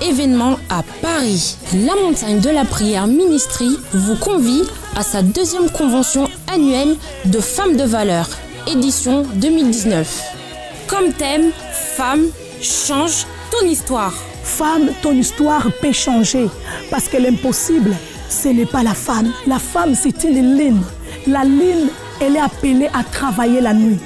Événement à Paris. La montagne de la prière Ministry vous convie à sa deuxième convention annuelle de Femmes de valeur, édition 2019. Comme thème, Femme, change ton histoire. Femme, ton histoire peut changer parce que l'impossible, ce n'est pas la femme. La femme, c'est une ligne. La ligne, elle est appelée à travailler la nuit.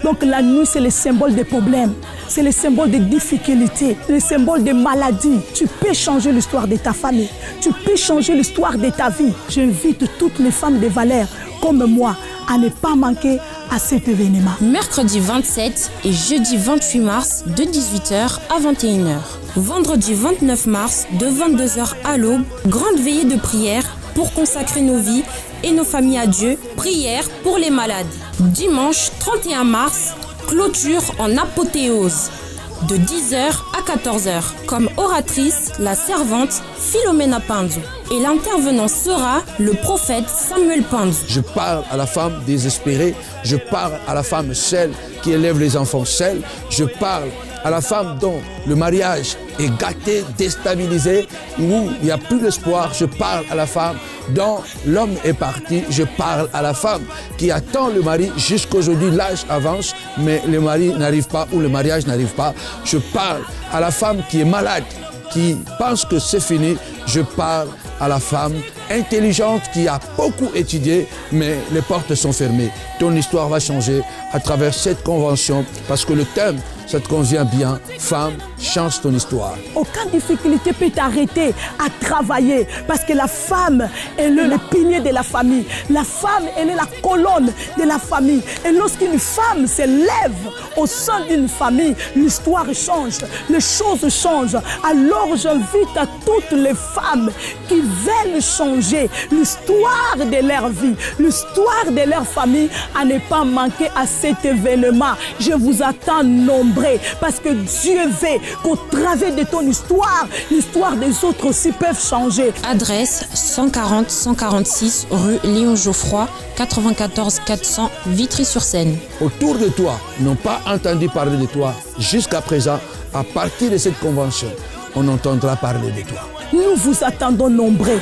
Donc la nuit, c'est le symbole des problèmes, c'est le symbole des difficultés, le symbole des maladies. Tu peux changer l'histoire de ta famille, tu peux changer l'histoire de ta vie. J'invite toutes les femmes de valeur comme moi à ne pas manquer à cet événement. Mercredi 27 et jeudi 28 mars de 18h à 21h. Vendredi 29 mars de 22h à l'aube, grande veillée de prière pour consacrer nos vies et nos familles à Dieu, prière pour les malades. Dimanche 31 mars, clôture en apothéose, de 10h à 14h. Comme oratrice, la servante Philomena Panzo. Et l'intervenant sera le prophète Samuel Panzo. Je parle à la femme désespérée, je parle à la femme seule qui élève les enfants seuls, je parle à la femme dont le mariage est gâté, déstabilisé, où il n'y a plus d'espoir. Je parle à la femme dont l'homme est parti. Je parle à la femme qui attend le mari jusqu'aujourd'hui. L'âge avance, mais le mari n'arrive pas ou le mariage n'arrive pas. Je parle à la femme qui est malade, qui pense que c'est fini. Je parle à la femme intelligente qui a beaucoup étudié, mais les portes sont fermées. Ton histoire va changer à travers cette convention parce que le thème, ça te convient bien. Femme, change ton histoire. Aucune difficulté peut t'arrêter à travailler parce que la femme, elle est le pilier de la famille. La femme, elle est la colonne de la famille. Et lorsqu'une femme s'élève au sein d'une famille, l'histoire change, les choses changent. Alors j'invite à toutes les femmes qui veulent changer l'histoire de leur vie, l'histoire de leur famille, à ne pas manquer à cet événement. Je vous attends nombreux parce que Dieu veut qu'au travers de ton histoire, l'histoire des autres aussi peuvent changer. Adresse 140-146 rue Léon Geoffroy, 94 400 Vitry-sur-Seine. Autour de toi, n'ont pas entendu parler de toi jusqu'à présent. À partir de cette convention, on entendra parler de toi. Nous vous attendons nombreux.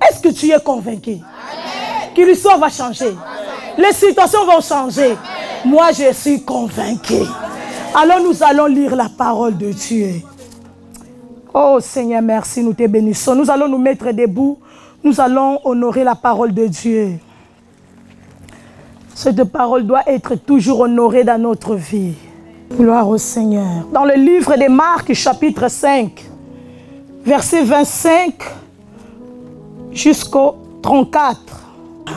Est-ce que tu es convaincu que l'histoire va changer? Les situations vont changer. Moi, je suis convaincu. Alors, nous allons lire la parole de Dieu. Oh Seigneur, merci, nous te bénissons. Nous allons nous mettre debout. Nous allons honorer la parole de Dieu. Cette parole doit être toujours honorée dans notre vie. Gloire au Seigneur. Dans le livre de Marc, chapitre 5, verset 25 jusqu'au 34.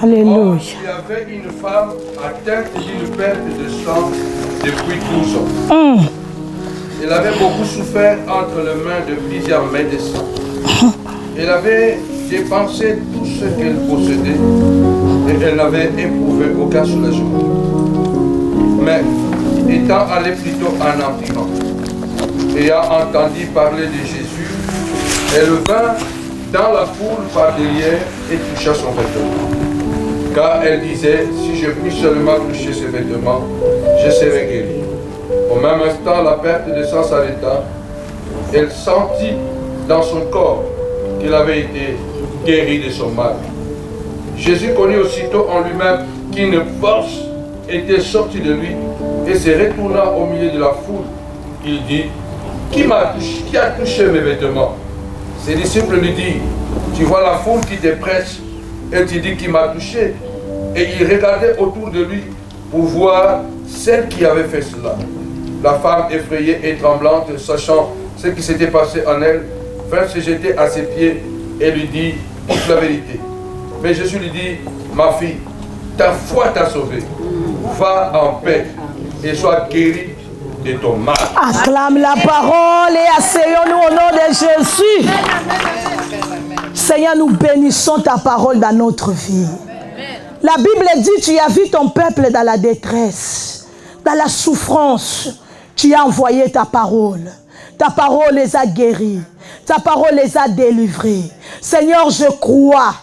Alléluia. Or, il y avait une femme atteinte d'une perte de sang depuis 12 ans. Elle avait beaucoup souffert entre les mains de plusieurs médecins. Elle avait dépensé tout ce qu'elle possédait et elle n'avait éprouvé aucun soulagement. Mais, étant allée plutôt en Empire, ayant entendu parler de Jésus, elle vint dans la foule par derrière et toucha son vêtement. Car elle disait, si je puis seulement toucher ses vêtements, je serai guérie. Au même instant, la perte de sang s'arrêta. Elle sentit dans son corps qu'il avait été guéri de son mal. Jésus connut aussitôt en lui-même qu'une force était sortie de lui et se retourna au milieu de la foule. Il dit, qui a touché mes vêtements? Ses disciples lui dirent, tu vois la foule qui te presse et tu dis qui m'a touché. Et il regardait autour de lui pour voir celle qui avait fait cela. La femme effrayée et tremblante, sachant ce qui s'était passé en elle, vint se jeter à ses pieds et lui dit toute la vérité. Mais Jésus lui dit, ma fille, ta foi t'a sauvée. Va en paix et sois guérie de ton mal. Acclame la parole et asseyons-nous au nom de Jésus. Seigneur, nous bénissons ta parole dans notre vie. La Bible dit, tu as vu ton peuple dans la détresse, dans la souffrance. Tu as envoyé ta parole. Ta parole les a guéris. Ta parole les a délivrés. Seigneur, je crois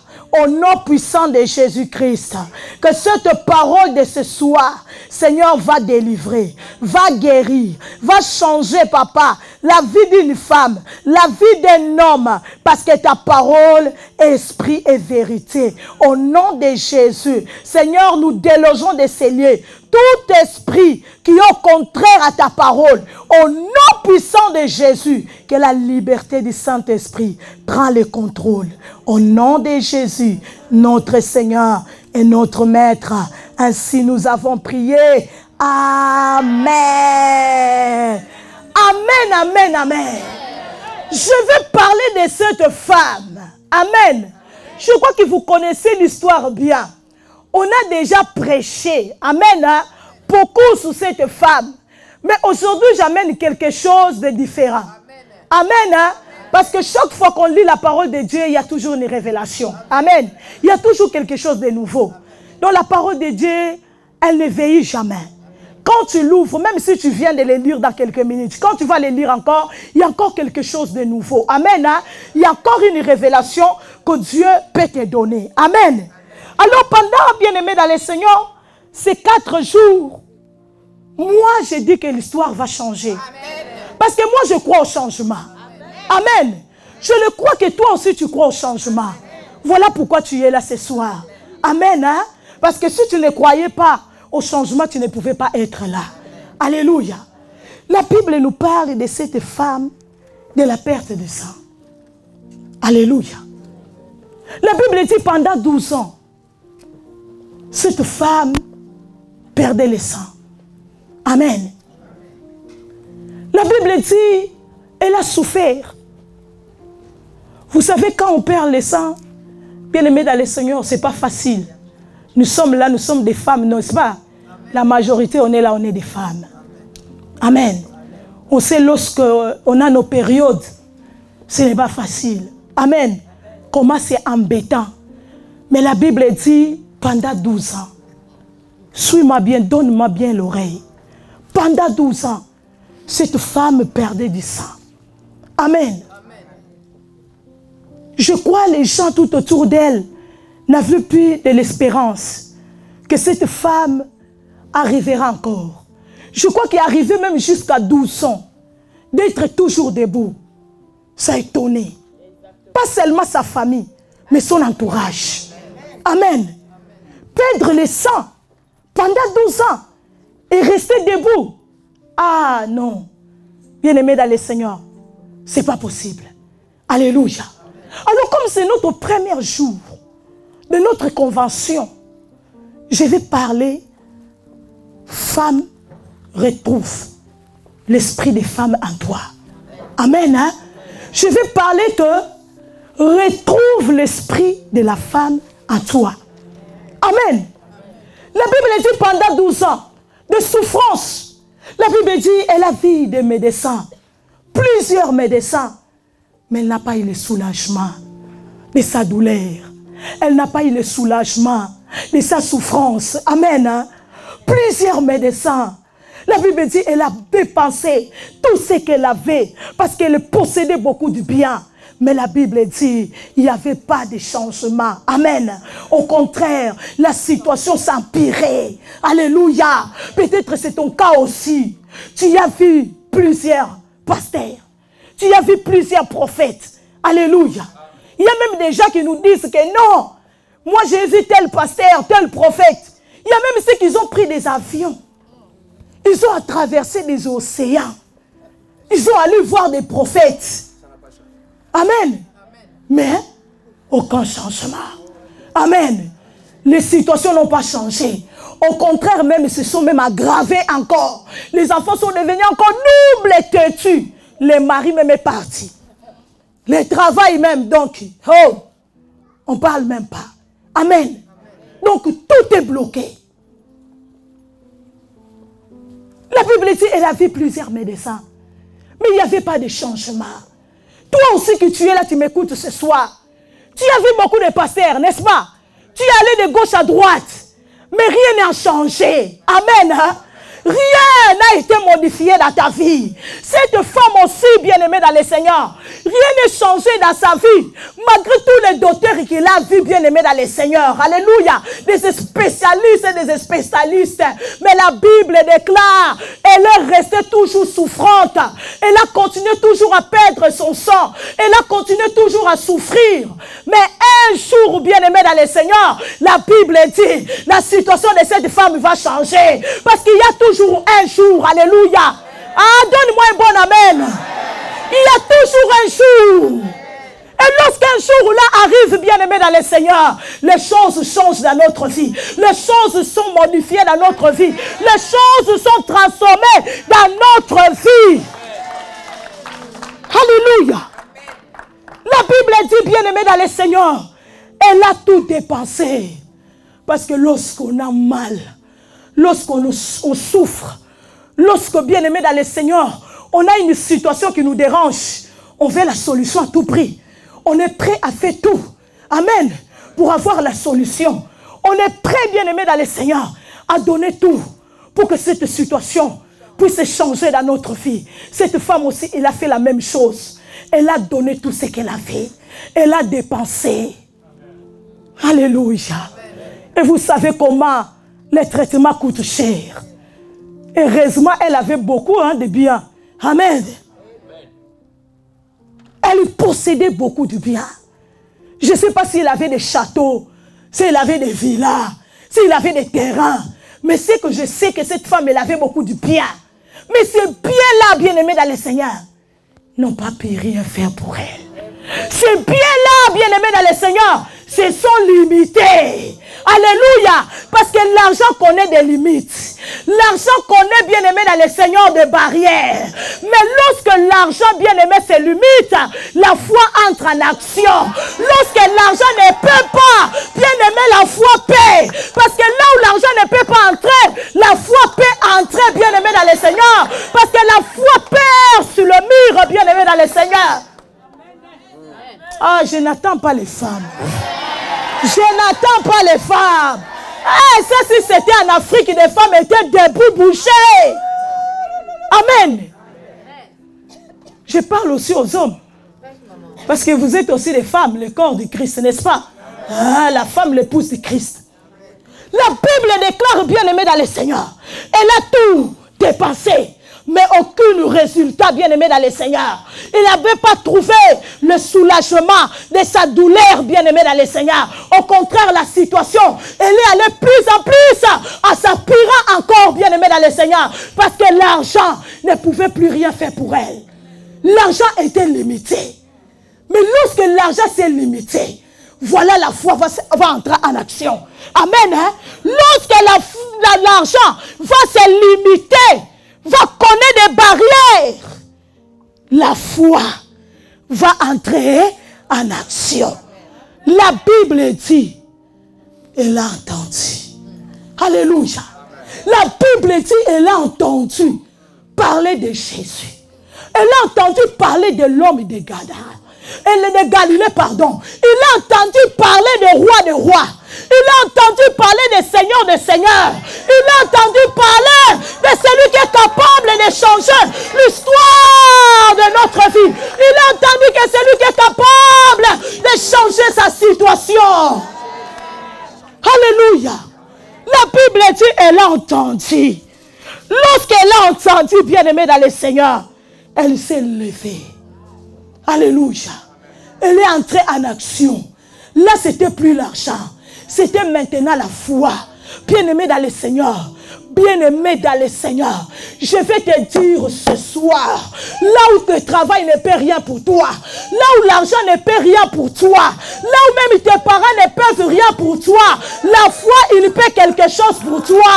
au nom puissant de Jésus-Christ, que cette parole de ce soir, Seigneur, va délivrer, va guérir, va changer, papa, la vie d'une femme, la vie d'un homme, parce que ta parole est esprit et vérité. Au nom de Jésus, Seigneur, nous délogeons de ces lieux tout esprit qui est au contraire à ta parole. Au nom puissant de Jésus, que la liberté du Saint-Esprit prend le contrôle. Au nom de Jésus, notre Seigneur et notre Maître. Ainsi nous avons prié. Amen. Amen, amen, amen. Je vais parler de cette femme. Amen. Je crois que vous connaissez l'histoire bien. On a déjà prêché. Amen. Hein? Beaucoup sur cette femme. Mais aujourd'hui, j'amène quelque chose de différent. Amen. Hein? Parce que chaque fois qu'on lit la parole de Dieu, il y a toujours une révélation. Amen. Il y a toujours quelque chose de nouveau. Donc la parole de Dieu, elle ne vieillit jamais. Quand tu l'ouvres, même si tu viens de le lire dans quelques minutes, quand tu vas le lire encore, il y a encore quelque chose de nouveau. Amen. Hein? Il y a encore une révélation que Dieu peut te donner. Amen. Alors pendant, bien-aimés dans le Seigneur, ces 4 jours, moi je dis que l'histoire va changer. Amen. Parce que moi je crois au changement. Amen. Amen. Je le crois que toi aussi tu crois au changement. Amen. Voilà pourquoi tu es là ce soir. Amen. Hein? Parce que si tu ne croyais pas au changement, tu ne pouvais pas être là. Alléluia. La Bible nous parle de cette femme, de la perte de sang. Alléluia. La Bible dit pendant 12 ans, cette femme perdait le sang. Amen. La Bible dit, elle a souffert. Vous savez, quand on perd le sang, bien aimé dans le Seigneur, ce n'est pas facile. Nous sommes là, nous sommes des femmes, n'est-ce pas? La majorité, on est là, on est des femmes. Amen. On sait lorsqu'on a nos périodes, ce n'est pas facile. Amen. Comment c'est embêtant. Mais la Bible dit, pendant 12 ans, suis-moi bien, donne-moi bien l'oreille. Pendant 12 ans, cette femme perdait du sang. Amen. Je crois que les gens tout autour d'elle n'avaient plus de l'espérance que cette femme arrivera encore. Je crois qu'il arrivait même jusqu'à 12 ans d'être toujours debout. Ça a étonné. Pas seulement sa famille, mais son entourage. Amen. Perdre le sang pendant 12 ans et rester debout. Ah non. Bien-aimé dans le Seigneur, ce n'est pas possible. Alléluia. Alors comme c'est notre premier jour de notre convention, je vais parler femme retrouve l'esprit des femmes en toi. Amen. Hein? Je vais parler que retrouve l'esprit de la femme en toi. Amen. La Bible dit pendant 12 ans de souffrance. La Bible dit elle a vu des médecins, plusieurs médecins, mais elle n'a pas eu le soulagement de sa douleur. Elle n'a pas eu le soulagement de sa souffrance. Amen. Hein? Plusieurs médecins. La Bible dit elle a dépensé tout ce qu'elle avait parce qu'elle possédait beaucoup de biens. Mais la Bible dit il n'y avait pas de changement. Amen. Au contraire, la situation s'empirait. Alléluia. Peut-être c'est ton cas aussi. Tu as vu plusieurs pasteurs. Tu as vu plusieurs prophètes. Alléluia. Il y a même des gens qui nous disent que non, moi j'ai vu tel pasteur, tel prophète. Il y a même ceux qui ont pris des avions. Ils ont traversé des océans. Ils ont allé voir des prophètes. Amen. Mais aucun changement. Amen. Les situations n'ont pas changé. Au contraire, même, ils se sont même aggravés encore. Les enfants sont devenus encore double têtus. Les maris même est parti. Le travail même, donc, oh, on ne parle même pas. Amen. Donc, tout est bloqué. La Bible dit, elle a vu plusieurs médecins. Mais il n'y avait pas de changement. Toi aussi que tu es là, tu m'écoutes ce soir. Tu as vu beaucoup de pasteurs, n'est-ce pas? Tu es allé de gauche à droite. Mais rien n'a changé. Amen. Hein? Rien n'a été modifié dans ta vie. Cette femme aussi, bien-aimée dans le Seigneur, Rien n'est changé dans sa vie. Malgré tous les docteurs qu'il a vus, bien aimés dans les seigneurs. Alléluia. Des spécialistes et des spécialistes. Mais la Bible déclare, elle est restée toujours souffrante. Elle a continué toujours à perdre son sang. Elle a continué toujours à souffrir. Mais un jour, bien aimé dans les seigneurs, la Bible dit, la situation de cette femme va changer. Parce qu'il y a toujours un jour. Alléluia. Ah, donne-moi un bon amen. Il y a toujours un jour. Et lorsqu'un jour là arrive, bien aimé dans les seigneurs, les choses changent dans notre vie. Les choses sont modifiées dans notre vie. Les choses sont transformées dans notre vie. Alléluia. La Bible dit, bien aimé dans les seigneurs, elle a tout dépensé. Parce que lorsqu'on a mal, lorsqu'on souffre, lorsque, bien aimé dans les seigneurs, on a une situation qui nous dérange, on veut la solution à tout prix. On est prêt à faire tout. Amen. Pour avoir la solution. On est prêt, bien aimé dans les seigneurs, à donner tout pour que cette situation puisse changer dans notre vie. Cette femme aussi, elle a fait la même chose. Elle a donné tout ce qu'elle avait. Elle a dépensé. Alléluia. Et vous savez comment les traitements coûtent cher. Heureusement, elle avait beaucoup de biens. Amen. Elle possédait beaucoup de biens. Je ne sais pas s'il avait des châteaux, s'il avait des villas, s'il avait des terrains. Mais c'est que je sais que cette femme, elle avait beaucoup de biens. Mais ces biens-là, bien aimés dans le Seigneur, n'ont pas pu rien faire pour elle. Ces biens-là, bien aimés dans le Seigneur, se sont limités. Alléluia. Parce que l'argent connaît des limites. L'argent connaît, bien aimé, dans le Seigneur, des barrières. Mais lorsque l'argent, bien aimé, se limite, la foi entre en action. Lorsque l'argent ne peut pas, bien aimé, la foi paie. Parce que là où l'argent ne peut pas entrer, la foi peut entrer, bien aimé, dans le Seigneur. Parce que la foi perd sur le mur, bien aimé, dans le Seigneur. Ah, je n'attends pas les femmes. Je n'attends pas les femmes. Ah, ça, si c'était en Afrique, les femmes étaient debout, bouchées. Amen. Je parle aussi aux hommes. Parce que vous êtes aussi des femmes, le corps du Christ, n'est-ce pas? Ah, la femme, l'épouse du Christ. La Bible déclare, bien aimé dans le Seigneur, elle a tout dépensé. Mais aucun résultat, bien aimé dans le Seigneur. Il n'avait pas trouvé le soulagement de sa douleur, bien aimé dans le Seigneur. Au contraire, la situation, elle est allée plus en plus à s'aspirer encore, bien aimé dans le Seigneur. Parce que l'argent ne pouvait plus rien faire pour elle. L'argent était limité. Mais lorsque l'argent s'est limité, voilà, la foi va entrer en action. Amen. Hein? Lorsque l'argent va se limiter, va connaître des barrières, la foi va entrer en action. La Bible dit, elle a entendu. Alléluia. La Bible dit, elle a entendu parler de Jésus. Elle a entendu parler de l'homme de Galilée, pardon. Il a entendu parler des rois des rois. Il a entendu parler des seigneurs des seigneurs. Il a entendu parler de celui qui est capable de changer l'histoire de notre vie. Il a entendu que celui qui est capable de changer sa situation. Alléluia. La Bible dit, elle a entendu. Lorsqu'elle a entendu, bien aimé dans le Seigneur, elle s'est levée. Alléluia. Elle est entrée en action. Là, c'était plus l'argent. C'était maintenant la foi. Bien-aimé dans le Seigneur. Bien-aimé dans le Seigneur. Je vais te dire ce soir. Là où le travail ne peut rien pour toi. Là où l'argent ne peut rien pour toi. Là où même tes parents ne peuvent rien pour toi. La foi, il peut quelque chose pour toi.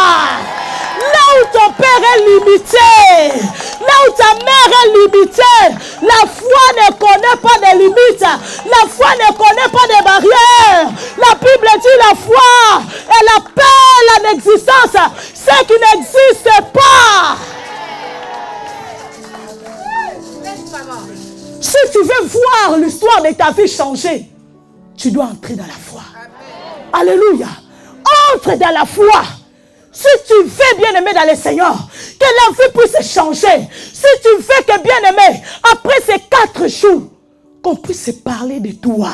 Là où ton père est limité. Là où ta mère est limitée. La foi ne connaît pas de limites. La foi ne connaît pas de barrières. La Bible dit la foi. Elle appelle en existence ce qui n'existe pas. Si tu veux voir l'histoire de ta vie changer, tu dois entrer dans la foi. Alléluia. Entre dans la foi. Si tu veux, bien-aimé dans le Seigneur, que la vie puisse changer. Si tu veux que, bien-aimé, après ces 4 jours, qu'on puisse parler de toi.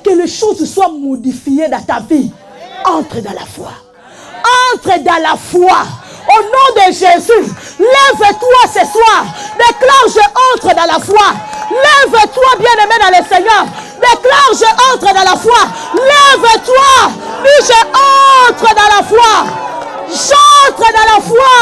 Que les choses soient modifiées dans ta vie. Entre dans la foi. Entre dans la foi. Au nom de Jésus, lève-toi ce soir. Déclare, je entre dans la foi. Lève-toi, bien-aimé dans le Seigneur. Déclare, je entre dans la foi. Lève-toi. Dis, je entre dans la foi. J'entre dans la foi.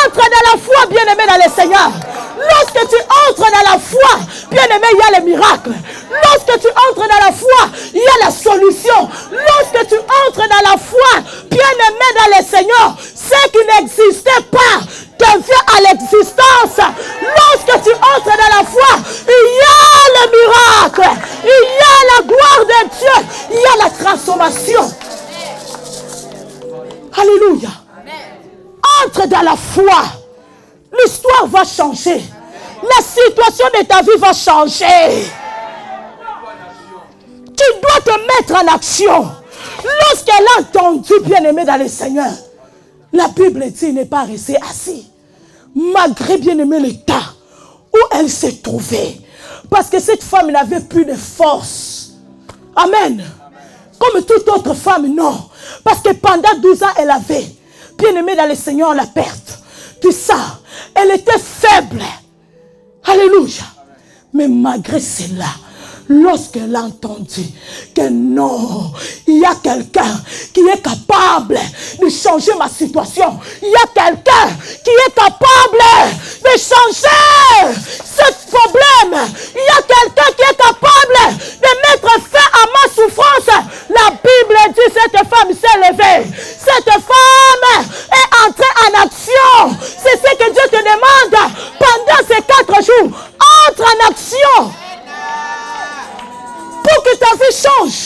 Entre dans la foi, bien-aimé dans le Seigneur. Lorsque tu entres dans la foi, bien-aimé, il y a les miracles. Lorsque tu entres dans la foi, il y a la solution. Lorsque tu entres dans la foi, bien-aimé dans le Seigneur, ce qui n'existait pas devient à l'existence. Lorsque tu entres dans la foi, il y a le miracle. Il y a la gloire de Dieu. Il y a la transformation. Alléluia. Entre dans la foi. L'histoire va changer. La situation de ta vie va changer. Tu dois te mettre en action. Lorsqu'elle a entendu, bien-aimé dans le Seigneur, la Bible dit n'est pas restée assise. Malgré, bien-aimé, l'état où elle s'est trouvée. Parce que cette femme n'avait plus de force. Amen. Comme toute autre femme, non. Parce que pendant 12 ans, elle avait, bien-aimé dans le Seigneur, la perte. Tout ça, elle était faible. Alléluia. Mais malgré cela, lorsqu'elle a entendu que non, il y a quelqu'un qui est capable de changer ma situation. Il y a quelqu'un qui est capable de changer ce problème. Il y a quelqu'un qui est capable de mettre fin à ma souffrance. La Bible dit cette femme s'est levée. Cette femme est entrée en action. C'est ce que Dieu te demande pendant ces 4 jours. Entre en action. Pour que ta vie change.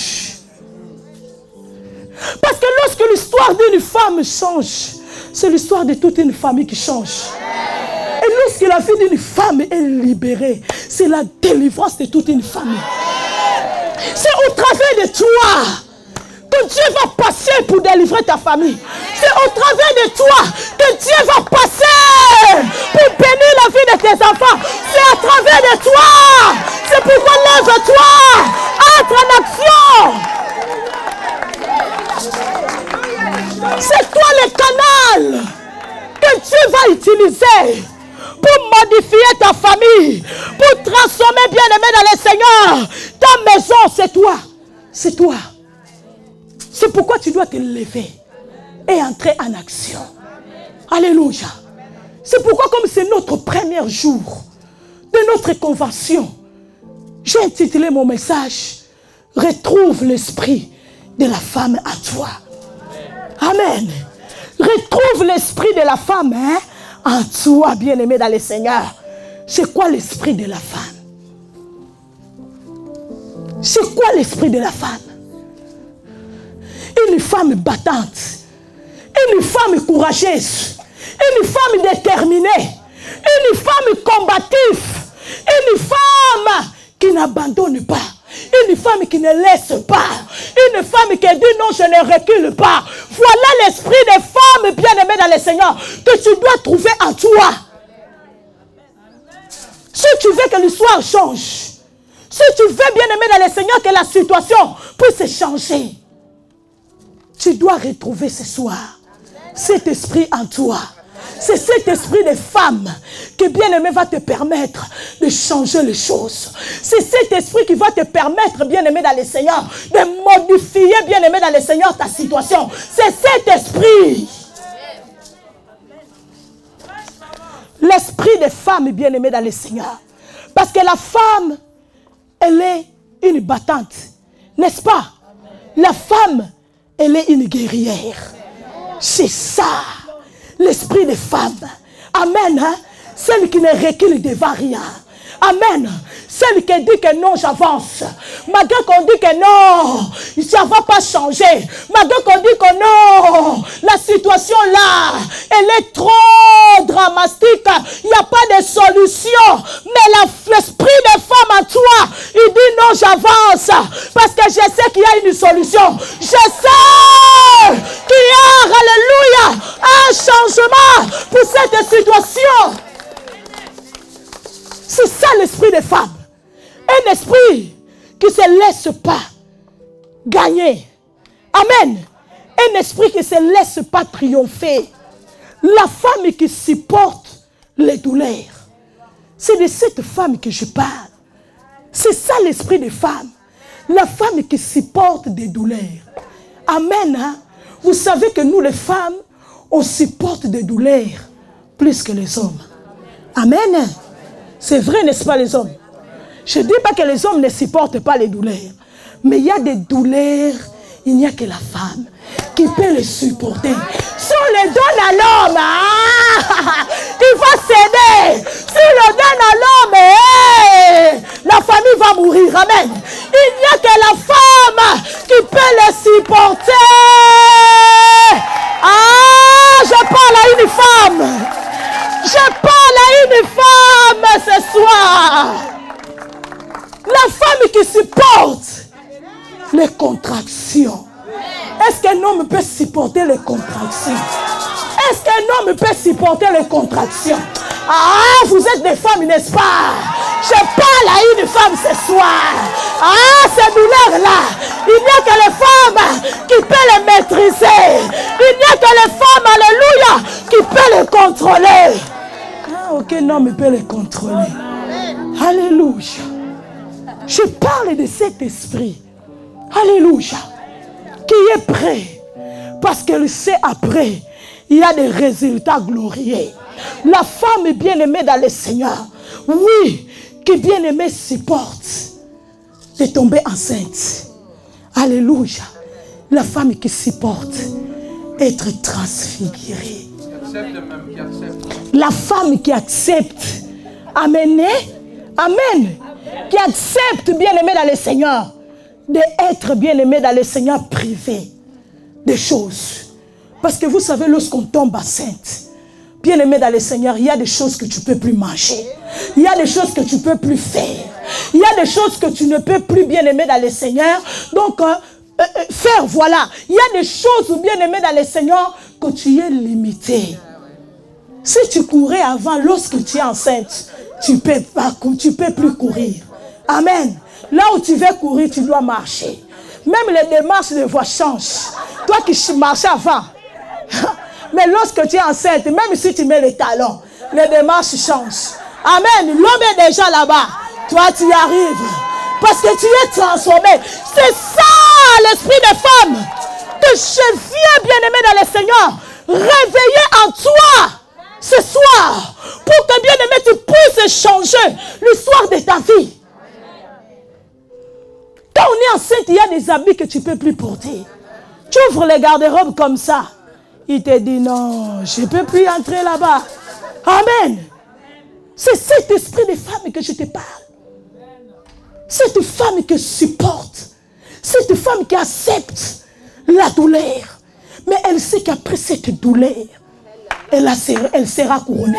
Parce que lorsque l'histoire d'une femme change, c'est l'histoire de toute une famille qui change. Et lorsque la vie d'une femme est libérée, c'est la délivrance de toute une famille. C'est au travers de toi que Dieu va passer pour délivrer ta famille. C'est au travers de toi que Dieu va passer pour bénir la vie de tes enfants. C'est à travers de toi. C'est pourquoi lève-toi. Entre en action. C'est toi le canal que Dieu va utiliser pour modifier ta famille, pour transformer, bien-aimé dans le Seigneur. Ta maison, c'est toi. C'est toi. C'est pourquoi tu dois te lever et entrer en action. Alléluia. C'est pourquoi, comme c'est notre premier jour de notre convention, j'ai intitulé mon message « Retrouve l'esprit de la femme en toi ». Amen. Retrouve l'esprit de la femme en toi, bien-aimé dans le Seigneur. C'est quoi l'esprit de la femme? C'est quoi l'esprit de la femme? Une femme battante, une femme courageuse, une femme déterminée, une femme combative, une femme qui n'abandonne pas, une femme qui ne laisse pas, une femme qui dit non, je ne recule pas. Voilà l'esprit de femme bien-aimée dans le Seigneur que tu dois trouver en toi. Si tu veux que l'histoire change, si tu veux bien-aimé dans le Seigneur que la situation puisse changer, tu dois retrouver ce soir cet esprit en toi. C'est cet esprit de femme qui, bien-aimé, va te permettre de changer les choses. C'est cet esprit qui va te permettre, bien-aimé dans le Seigneur, de modifier, bien-aimé dans le Seigneur, ta situation. C'est cet esprit. L'esprit de femme, bien-aimé dans le Seigneur. Parce que la femme, elle est une battante. N'est-ce pas? La femme, elle est une guerrière. C'est ça. L'esprit de femme. Amen. Hein? Celle qui ne recule devant rien. Amen. Celle qui dit que non, j'avance. Malgré qu'on dit que non, ça ne va pas changer. Malgré qu'on dit que non, la situation là, elle est trop dramatique. Il n'y a pas de solution. Mais l'esprit de femme en toi, il dit non, j'avance. Parce que je sais qu'il y a une solution. Je sais qu'il y a, alléluia, un changement pour cette situation. C'est ça ça l'esprit des femmes. Un esprit qui ne se laisse pas gagner. Amen. Un esprit qui ne se laisse pas triompher. La femme qui supporte les douleurs. C'est de cette femme que je parle. C'est ça l'esprit des femmes. La femme qui supporte des douleurs. Amen. Hein? Vous savez que nous les femmes, on supporte des douleurs plus que les hommes. Amen. C'est vrai, n'est-ce pas les hommes? Je ne dis pas que les hommes ne supportent pas les douleurs. Mais il y a des douleurs, il n'y a que la femme qui peut les supporter. Si on les donne à l'homme, il va céder. Si on le donne à l'homme, la famille va mourir. Amen. Il n'y a que la femme qui peut les supporter. Ah, je parle à une femme. Je parle à une femme ce soir. La femme qui supporte les contractions. Est-ce qu'un homme peut supporter les contractions? Est-ce qu'un homme peut supporter les contractions? Ah, vous êtes des femmes, n'est-ce pas? Je parle à une femme ce soir. Ah, ces douleurs-là, il n'y a que les femmes qui peuvent les maîtriser. Il n'y a que les femmes, alléluia, qui peuvent les contrôler. Ah, aucun homme peut les contrôler. Alléluia. Je parle de cet esprit. Alléluia. Qui est prêt. Parce qu'elle sait après, il y a des résultats glorieux. La femme bien-aimée dans le Seigneur. Oui, qui bien-aimée supporte de tomber enceinte. Alléluia. La femme qui supporte être transfigurée. La femme qui accepte. Amen. Amen. Qui accepte bien-aimé dans le Seigneur. D'être bien-aimé dans le Seigneur privé. Des choses. Parce que vous savez, lorsqu'on tombe enceinte, bien-aimé dans le Seigneur, il y a des choses que tu ne peux plus manger. Il y a des choses que tu ne peux plus faire. Il y a des choses que tu ne peux plus, bien-aimé dans le Seigneur. Donc, faire, voilà. Il y a des choses, bien-aimé dans le Seigneur, que tu es limité. Si tu courais avant, lorsque tu es enceinte, tu ne peux plus courir. Amen. Là où tu veux courir, tu dois marcher. Même les démarches de voie changent. Toi qui marchais avant. Mais lorsque tu es enceinte, même si tu mets les talons, les démarches changent. Amen. L'homme est déjà là-bas. Toi, tu y arrives. Parce que tu es transformé. C'est ça l'esprit des femmes. Que je viens, bien-aimé dans le Seigneur, réveiller en toi ce soir. Pour que, bien-aimé, tu puisses changer l'histoire de ta vie. Quand on est enceinte, il y a des habits que tu ne peux plus porter. Tu ouvres les garde-robes comme ça. Il te dit non, je ne peux plus entrer là-bas. Amen. C'est cet esprit de femme que je te parle. Cette femme qui supporte. Cette femme qui accepte la douleur. Mais elle sait qu'après cette douleur, elle sera couronnée.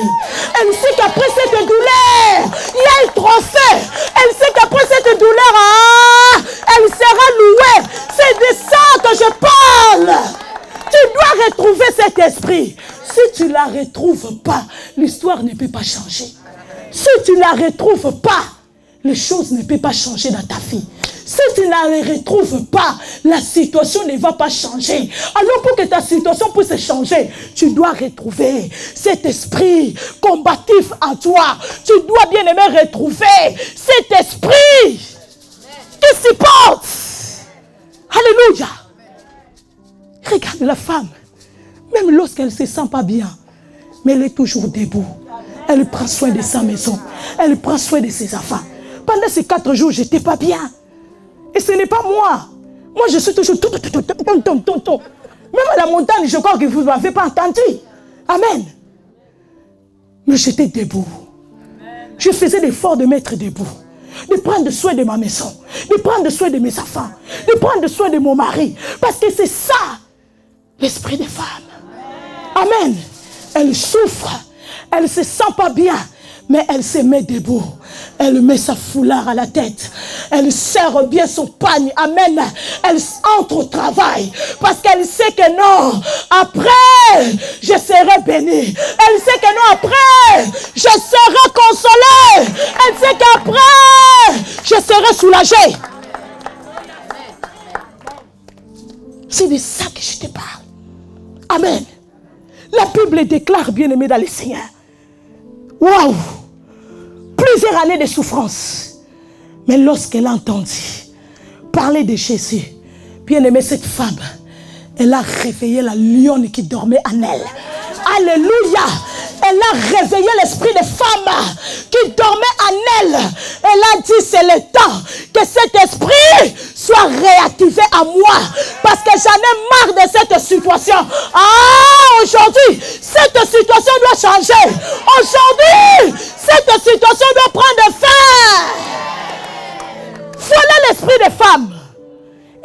Elle sait qu'après cette douleur, il y a un trophée. Elle sait qu'après cette douleur, elle sera louée. C'est de ça que je parle. Tu dois retrouver cet esprit. Si tu ne la retrouves pas, l'histoire ne peut pas changer. Si tu ne la retrouves pas, les choses ne peuvent pas changer dans ta vie. Si tu ne la retrouves pas, la situation ne va pas changer. Alors pour que ta situation puisse changer, tu dois retrouver cet esprit combatif en toi. Tu dois bien aimer retrouver cet esprit qui supporte. Alléluia. Regarde la femme. Même lorsqu'elle ne se sent pas bien, mais elle est toujours debout. Elle prend soin de sa maison. Elle prend soin de ses enfants. Pendant ces 4 jours, je n'étais pas bien. Et ce n'est pas moi. Moi, je suis toujours tout. Même à la montagne, je crois que vous ne m'avez pas entendu. Amen. Mais j'étais debout. Je faisais l'effort de m'être debout. De prendre soin de ma maison. De prendre soin de mes enfants. De prendre soin de mon mari. Parce que c'est ça, l'esprit des femmes. Amen. Elle souffre. Elle ne se sent pas bien. Mais elle se met debout. Elle met sa foulard à la tête. Elle serre bien son pagne. Amen. Elle entre au travail. Parce qu'elle sait que non, après, je serai bénie. Elle sait que non, après, je serai consolée. Elle sait qu'après, je serai soulagée. C'est de ça que je te parle. Amen. La Bible déclare, bien-aimé dans le Seigneur. Waouh! Plusieurs années de souffrance. Mais lorsqu'elle a entendu parler de Jésus, bien-aimé, cette femme, elle a réveillé la lionne qui dormait en elle. Alléluia! Elle a réveillé l'esprit de femme qui dormait en elle. Elle a dit, c'est le temps que cet esprit soit réactivé à moi. Parce que j'en ai marre de cette situation. Ah, aujourd'hui, cette situation doit changer. Aujourd'hui, cette situation doit prendre fin. Voilà l'esprit de femme.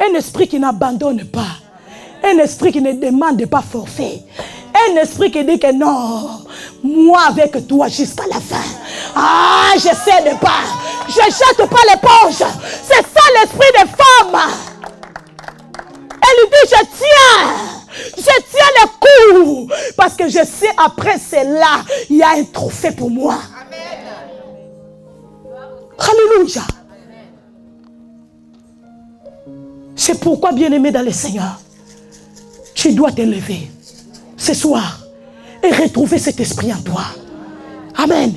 Un esprit qui n'abandonne pas. Un esprit qui ne demande pas forfait. Un esprit qui dit que non, moi avec toi jusqu'à la fin. Ah, je sais de pas. Je ne jette pas l'éponge. C'est ça l'esprit de femme. Elle dit, je tiens le coup. Parce que je sais après cela, il y a un trophée pour moi. Alléluia. C'est pourquoi, bien-aimé dans le Seigneur, tu dois te lever ce soir et retrouver cet esprit en toi. Amen.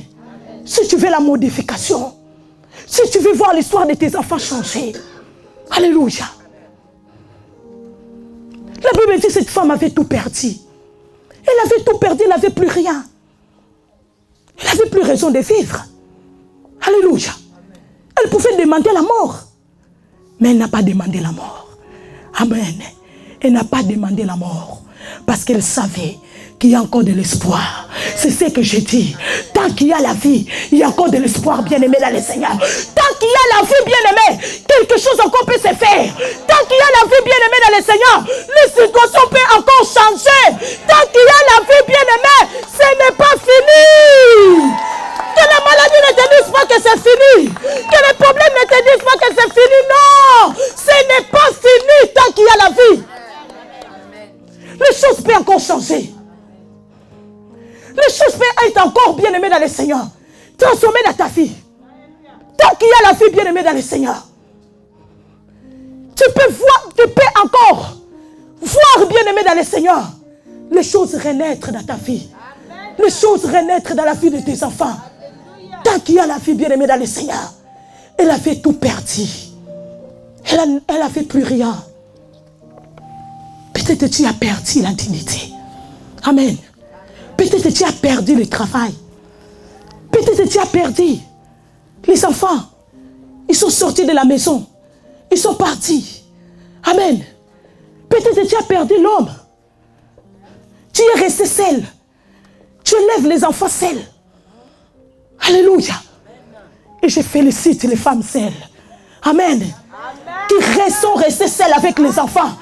Si tu veux la modification, si tu veux voir l'histoire de tes enfants changer, alléluia. La Bible dit que cette femme avait tout perdu. Elle avait tout perdu, elle n'avait plus rien. Elle n'avait plus raison de vivre. Alléluia. Elle pouvait demander la mort. Mais elle n'a pas demandé la mort. Amen. Elle n'a pas demandé la mort. Parce qu'elle savait qu'il y a encore de l'espoir. C'est ce que je dis. Tant qu'il y a la vie, il y a encore de l'espoir, bien-aimé dans le Seigneur. Tant qu'il y a la vie, bien-aimé, quelque chose encore peut se faire. Tant qu'il y a la vie, bien-aimé dans le Seigneur, les situations peuvent encore changer. Tant qu'il y a la vie, bien-aimé, ce n'est pas fini. Que la maladie ne te dise pas que c'est fini. Que les problèmes ne te disent pas que c'est fini. Non, ce n'est pas fini tant qu'il y a la vie. Les choses peuvent encore changer. Les choses peuvent être encore bien aimées dans le Seigneur. Transformées dans ta vie. Tant qu'il y a la vie bien aimée dans le Seigneur. Tu peux encore voir bien aimé dans le Seigneur. Les choses renaître dans ta vie. Les choses renaître dans la vie de tes enfants. Tant qu'il y a la vie bien aimée dans le Seigneur. Elle avait tout perdu. Elle n'avait plus rien. Peut-être que tu as perdu la dignité. Amen. Peut-être que tu as perdu le travail. Peut-être que tu as perdu les enfants. Ils sont sortis de la maison. Ils sont partis. Amen. Peut-être que tu as perdu l'homme. Tu es resté seul. Tu élèves les enfants seuls. Alléluia. Et je félicite les femmes seules. Amen. Qui sont restées seules avec les enfants.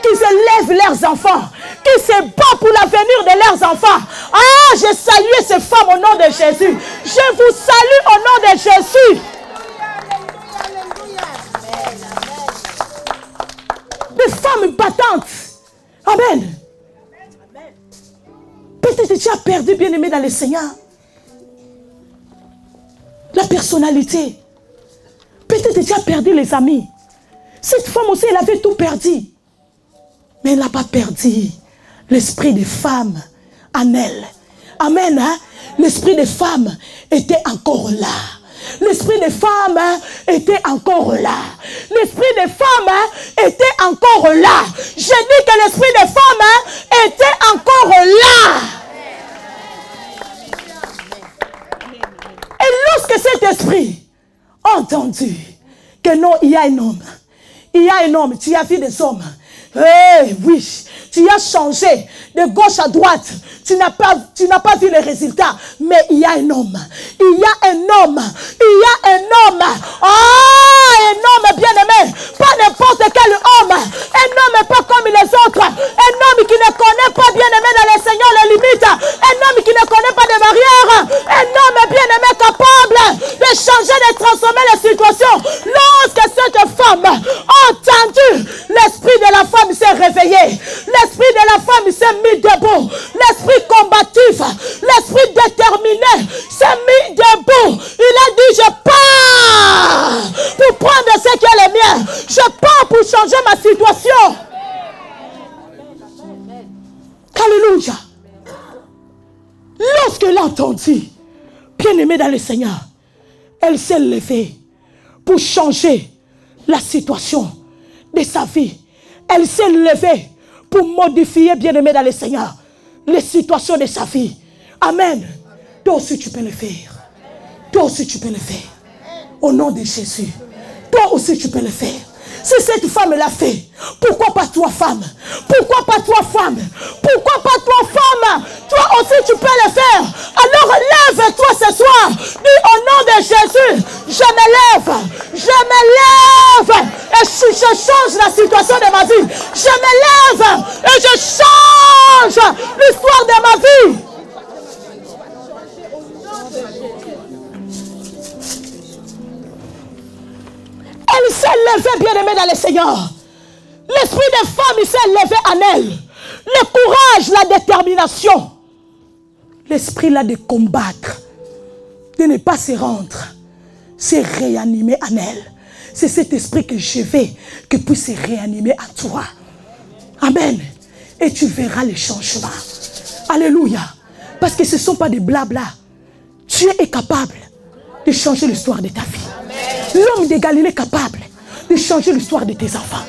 Qui élèvent leurs enfants. Qui se battent pour l'avenir de leurs enfants. Ah, je salue ces femmes au nom de Jésus. Je vous salue au nom de Jésus. Des femmes battantes. Amen. Peut-être que tu as perdu, bien-aimé dans le Seigneur, la personnalité. Peut-être que tu as perdu les amis. Cette femme aussi, elle avait tout perdu. Mais elle n'a pas perdu l'esprit des femmes en elle. Amen. Hein? L'esprit des femmes était encore là. L'esprit des femmes était encore là. L'esprit des femmes était encore là. Je dis que l'esprit des femmes était encore là. Et lorsque cet esprit a entendu que non, il y a un homme. Il y a un homme, tu as vu des hommes. Eh oui, tu as changé de gauche à droite. Tu n'as pas vu les résultats. Mais il y a un homme. Il y a un homme. Il y a un homme. Ah, un homme bien-aimé. Pas n'importe quel homme. Un homme pas comme les autres. Un homme qui ne connaît pas bien-aimé dans le Seigneur les limites. Un homme qui ne connaît pas de barrières. Un homme bien-aimé Pierre s'est mis debout. Il a dit, je pars pour prendre ce qui est le mien. Je pars pour changer ma situation. Alléluia. Lorsqu'elle a entendu, bien-aimée dans le Seigneur, elle s'est levée pour changer la situation de sa vie. Elle s'est levée pour modifier, bien-aimée dans le Seigneur, les situations de sa vie. Amen. Toi aussi tu peux le faire. Toi aussi tu peux le faire. Au nom de Jésus. Toi aussi tu peux le faire. Si cette femme l'a fait, pourquoi pas toi femme? Pourquoi pas toi femme? Pourquoi pas toi femme? Toi aussi tu peux le faire. Alors lève-toi ce soir. Dis au nom de Jésus, je me lève. Je me lève. Et je change la situation de ma vie. Je me lève et je change l'histoire de ma vie. Elle s'est levée, bien-aimée dans le Seigneur. L'esprit des femmes, il s'est levé en elle. Le courage, la détermination. L'esprit là de combattre, de ne pas se rendre, c'est réanimer en elle. C'est cet esprit que je veux que puisse se réanimer à toi. Amen. Et tu verras les changements. Alléluia. Parce que ce ne sont pas des blabla. Dieu est capable de changer l'histoire de ta vie. L'homme de Galilée est capable de changer l'histoire de tes enfants.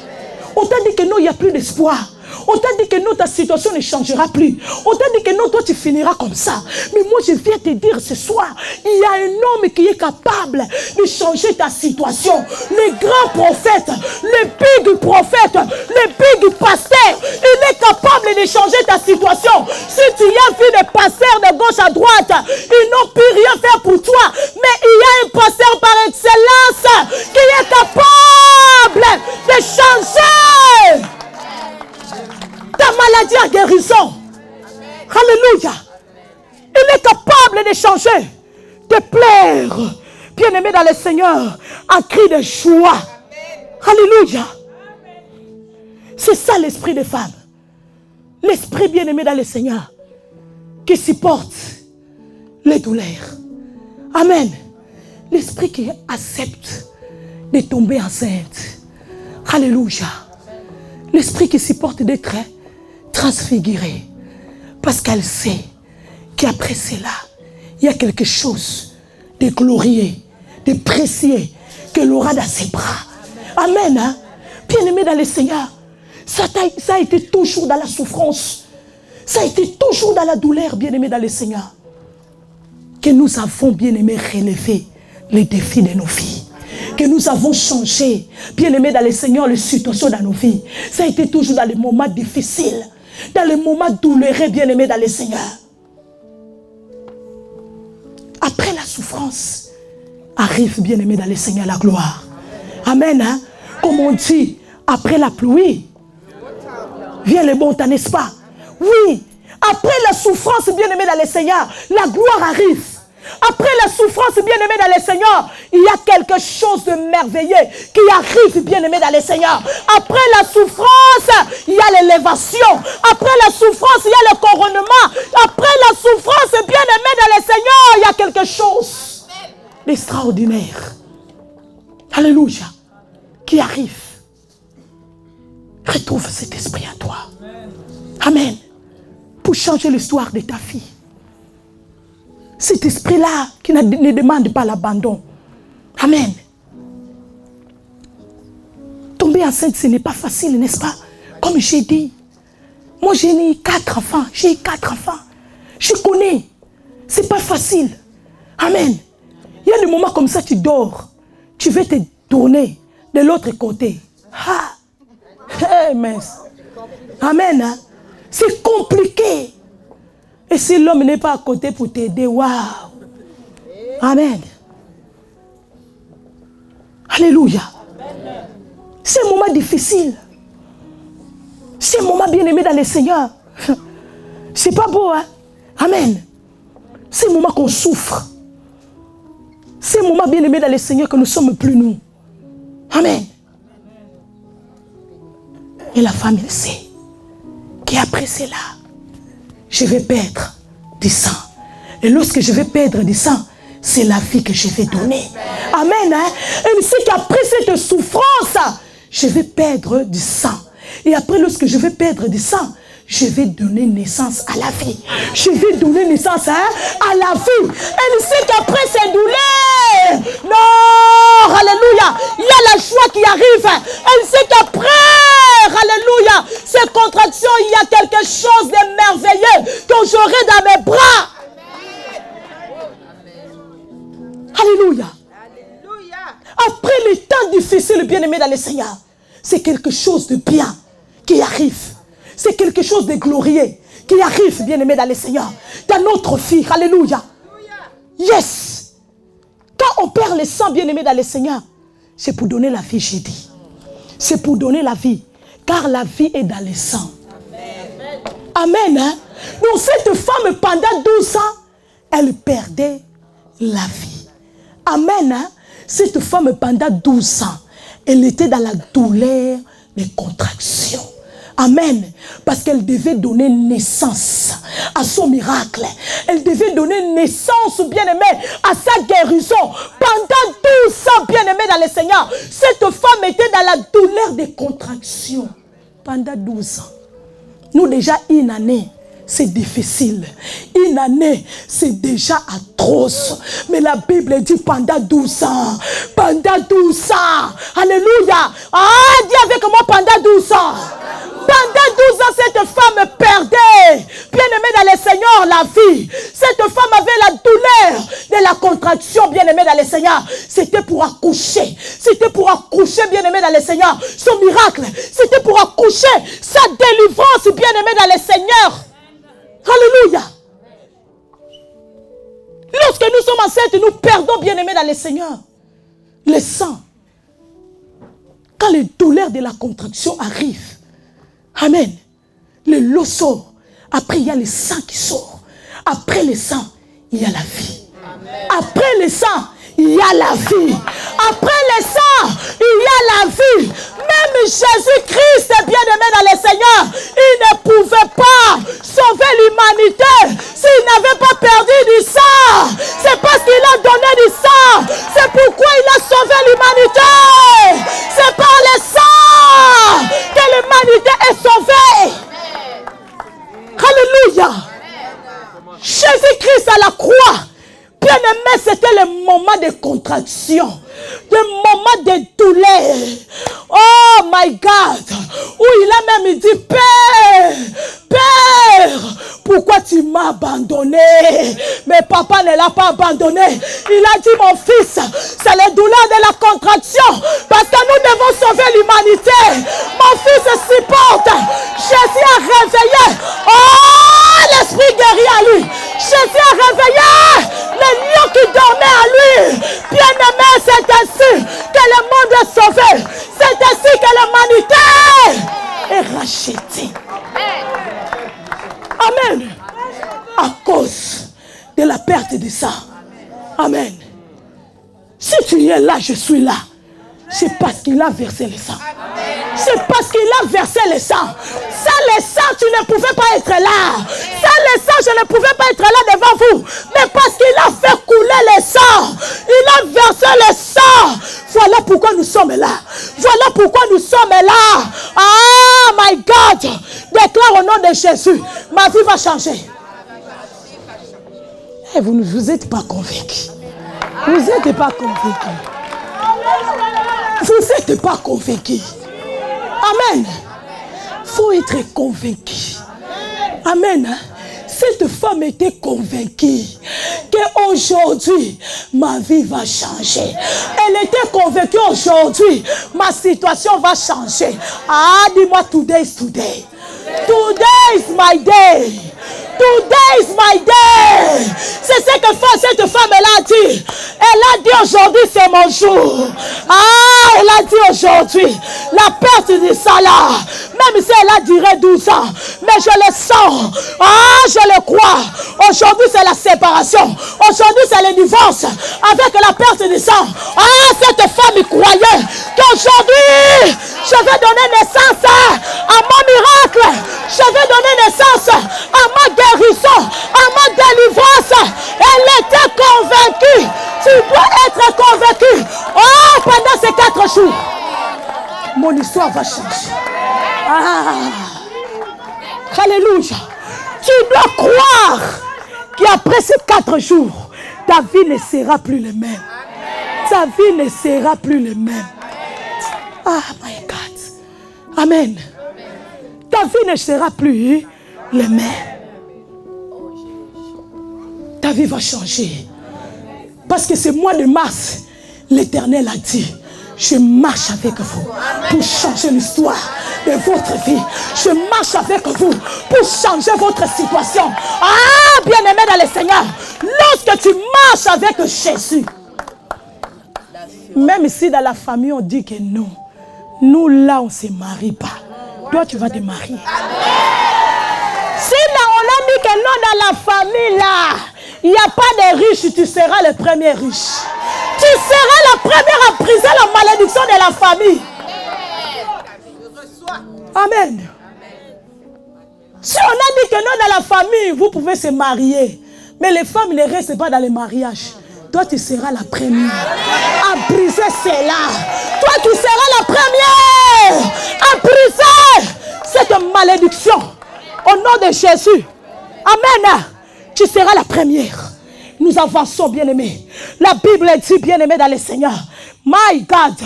On t'a dit que non, il n'y a plus d'espoir. On t'a dit que non, ta situation ne changera plus. On t'a dit que non, toi tu finiras comme ça. Mais moi je viens te dire ce soir, il y a un homme qui est capable de changer ta situation. Le grand prophète, le big prophète, le big pasteur, il est capable de changer ta situation. Si tu y as vu des pasteurs de gauche à droite, ils n'ont pu rien faire pour toi. Mais il y a un pasteur par excellence qui est capable de changer ta maladie à guérison. Alléluia. Il est capable de changer, de plaire. Bien-aimé dans le Seigneur, un cri de joie. Alléluia. C'est ça l'esprit des femmes. L'esprit bien-aimé dans le Seigneur qui supporte les douleurs. Amen. L'esprit qui accepte de tomber enceinte. Alléluia. L'esprit qui supporte d'être transfiguré. Parce qu'elle sait qu'après cela, il y a quelque chose de glorieux, de précieux qu'elle aura dans ses bras. Amen. Hein? Bien-aimé dans le Seigneur, ça a été toujours dans la souffrance. Ça a été toujours dans la douleur, bien-aimé dans le Seigneur. Que nous avons, bien-aimé, relevé les défis de nos vies. Que nous avons changé, bien-aimé dans le Seigneur, les situations dans nos vies. Ça a été toujours dans les moments difficiles, dans les moments douloureux, bien-aimé dans le Seigneur. Après la souffrance, arrive, bien-aimé dans le Seigneur, la gloire. Amen. Hein? Comme on dit, après la pluie, vient le bon temps, n'est-ce pas? Oui, après la souffrance, bien-aimé dans le Seigneur, la gloire arrive. Après la souffrance, bien-aimé dans le Seigneur, il y a quelque chose de merveilleux qui arrive, bien-aimé dans le Seigneur. Après la souffrance, il y a l'élévation. Après la souffrance, il y a le couronnement. Après la souffrance, bien-aimé dans le Seigneur, il y a quelque chose d'extraordinaire. Alléluia. Qui arrive. Retrouve cet esprit à toi. Amen. Pour changer l'histoire de ta vie. Cet esprit-là qui ne demande pas l'abandon. Amen. Tomber enceinte, ce n'est pas facile, n'est-ce pas? Comme j'ai dit. Moi, j'ai eu 4 enfants. J'ai eu 4 enfants. Je connais. Ce n'est pas facile. Amen. Il y a des moments comme ça, tu dors. Tu veux te tourner de l'autre côté. Ah. Hey, mince. Amen. Hein? C'est compliqué. Et si l'homme n'est pas à côté pour t'aider, waouh. Amen. Alléluia. C'est un moment difficile. C'est un moment bien-aimé dans le Seigneur. C'est pas beau, hein? Amen. C'est un moment qu'on souffre. C'est un moment bien-aimé dans le Seigneur que nous ne sommes plus nous. Amen. Et la femme, elle sait qu'après cela, je vais perdre du sang. Et lorsque je vais perdre du sang, c'est la vie que je vais donner. Amen. Hein? Et c'est qu'après cette souffrance, je vais perdre du sang. Et après, lorsque je vais perdre du sang, je vais donner naissance à la vie. Je vais donner naissance à la vie. Elle sait qu'après ces douleurs, non, alléluia, il y a la joie qui arrive. Elle sait qu'après, alléluia, ces contractions, il y a quelque chose de merveilleux que j'aurai dans mes bras. Alléluia. Après les temps difficiles, bien-aimés dans le Seigneur, c'est quelque chose de bien qui arrive. C'est quelque chose de glorieux qui arrive, bien-aimé dans le Seigneur, dans notre vie. Alléluia. Yes. Quand on perd le sang, bien-aimé dans le Seigneur, c'est pour donner la vie, j'ai dit. C'est pour donner la vie. Car la vie est dans le sang. Amen. Hein? Donc cette femme, pendant 12 ans, elle perdait la vie. Amen. Hein? Cette femme, pendant 12 ans, elle était dans la douleur des contractions. Amen. Parce qu'elle devait donner naissance à son miracle. Elle devait donner naissance, bien-aimé, à sa guérison. Pendant 12 ans, bien-aimé dans le Seigneur, cette femme était dans la douleur des contractions. Pendant 12 ans. Nous, déjà, une année, c'est difficile. Une année, c'est déjà atroce. Mais la Bible dit pendant 12 ans. Pendant 12 ans. Alléluia. Ah, dis avec moi pendant 12 ans. Pendant 12 ans, cette femme perdait, bien-aimée dans le Seigneur, la vie. Cette femme avait la douleur de la contraction, bien-aimée dans le Seigneur. C'était pour accoucher. C'était pour accoucher, bien-aimée dans le Seigneur. Son miracle, c'était pour accoucher sa délivrance, bien-aimée dans le Seigneur. Alléluia. Lorsque nous sommes enceintes, nous perdons, bien-aimés dans le Seigneur, le sang. Quand les douleurs de la contraction arrivent, amen, le lot sort. Après, il y a le sang qui sort. Après le sang, il y a la vie. Après le sang, il y a la vie. Après le sang, il y a la vie. Même Jésus-Christ, bien-aimé dans le Seigneur, il ne pouvait pas sauver l'humanité s'il n'avait pas perdu du sang. C'est parce qu'il a donné du sang. C'est pourquoi il a sauvé l'humanité. C'est par le sang que l'humanité est sauvée. Alléluia. Jésus-Christ à la croix, bien-aimé, c'était le moment de contraction, le moment de douleur. Oh my God. Où il a même dit, Père, Père, pourquoi tu m'as abandonné? Mais papa ne l'a pas abandonné. Il a dit, mon fils, c'est la douleur de la contraction. Parce que nous devons sauver l'humanité. Mon fils supporte. Jésus a réveillé. Oh, l'esprit guéri à lui. Jésus a réveillé le lion qui dormait à lui. Bien-aimé, c'est ainsi que le monde est sauvé. C'est ainsi que l'humanité est rachetée. Amen. À cause de la perte de sang. Amen. Si tu es là, je suis là. C'est parce qu'il a versé le sang. C'est parce qu'il a versé le sang. Sans le sang, tu ne pouvais pas être là. Sans le sang, je ne pouvais pas être là devant vous. Mais parce qu'il a fait couler le sang. Il a versé le sang. Voilà pourquoi nous sommes là. Voilà pourquoi nous sommes là. Ah, my God. Déclare au nom de Jésus. Ma vie va changer. Et vous ne vous êtes pas convaincus. Vous n'êtes pas convaincus. Vous n'êtes pas convaincus. Amen. Il faut être convaincu. Amen. Cette femme était convaincue qu'aujourd'hui, ma vie va changer. Elle était convaincue aujourd'hui, ma situation va changer. Ah, dis-moi, today is today. Today is my day. Today is my day. C'est ce que cette femme, elle a dit. Elle a dit aujourd'hui, c'est mon jour. Ah, elle a dit aujourd'hui, la perte du sang là, même si elle a duré 12 ans, mais je le sens. Ah, je le crois. Aujourd'hui, c'est la séparation. Aujourd'hui, c'est le divorce avec la perte du sang. Ah, cette femme croyait qu'aujourd'hui, je vais donner naissance à mon miracle. Je vais donner naissance à ma guérison, à ma délivrance. convaincu. Tu dois être convaincu. Oh, pendant ces 4 jours, mon histoire va changer. Ah. Alléluia. Tu dois croire qu'après ces 4 jours, ta vie ne sera plus la même. Ta vie ne sera plus la même. Ah, my God. Amen. Ta vie ne sera plus la même. Ta vie va changer. Parce que ce mois de mars, l'Éternel a dit, je marche avec vous pour changer l'histoire de votre vie. Je marche avec vous pour changer votre situation. Ah, bien-aimé dans le Seigneur, lorsque tu marches avec Jésus, même si dans la famille on dit que non, nous là on ne se marie pas. Toi tu vas te marier. Si là on a dit que non dans la famille là, il n'y a pas de riches, tu seras le premier riche. Tu seras la première à briser la malédiction de la famille. Amen. Si on a dit que non dans la famille, vous pouvez se marier. Mais les femmes ne restent pas dans les mariages. Toi, tu seras la première à briser cela. Toi, tu seras la première à briser cette malédiction. Au nom de Jésus. Amen. Tu seras la première. Nous avançons, bien-aimés. La Bible dit, bien-aimés dans le Seigneur. My God,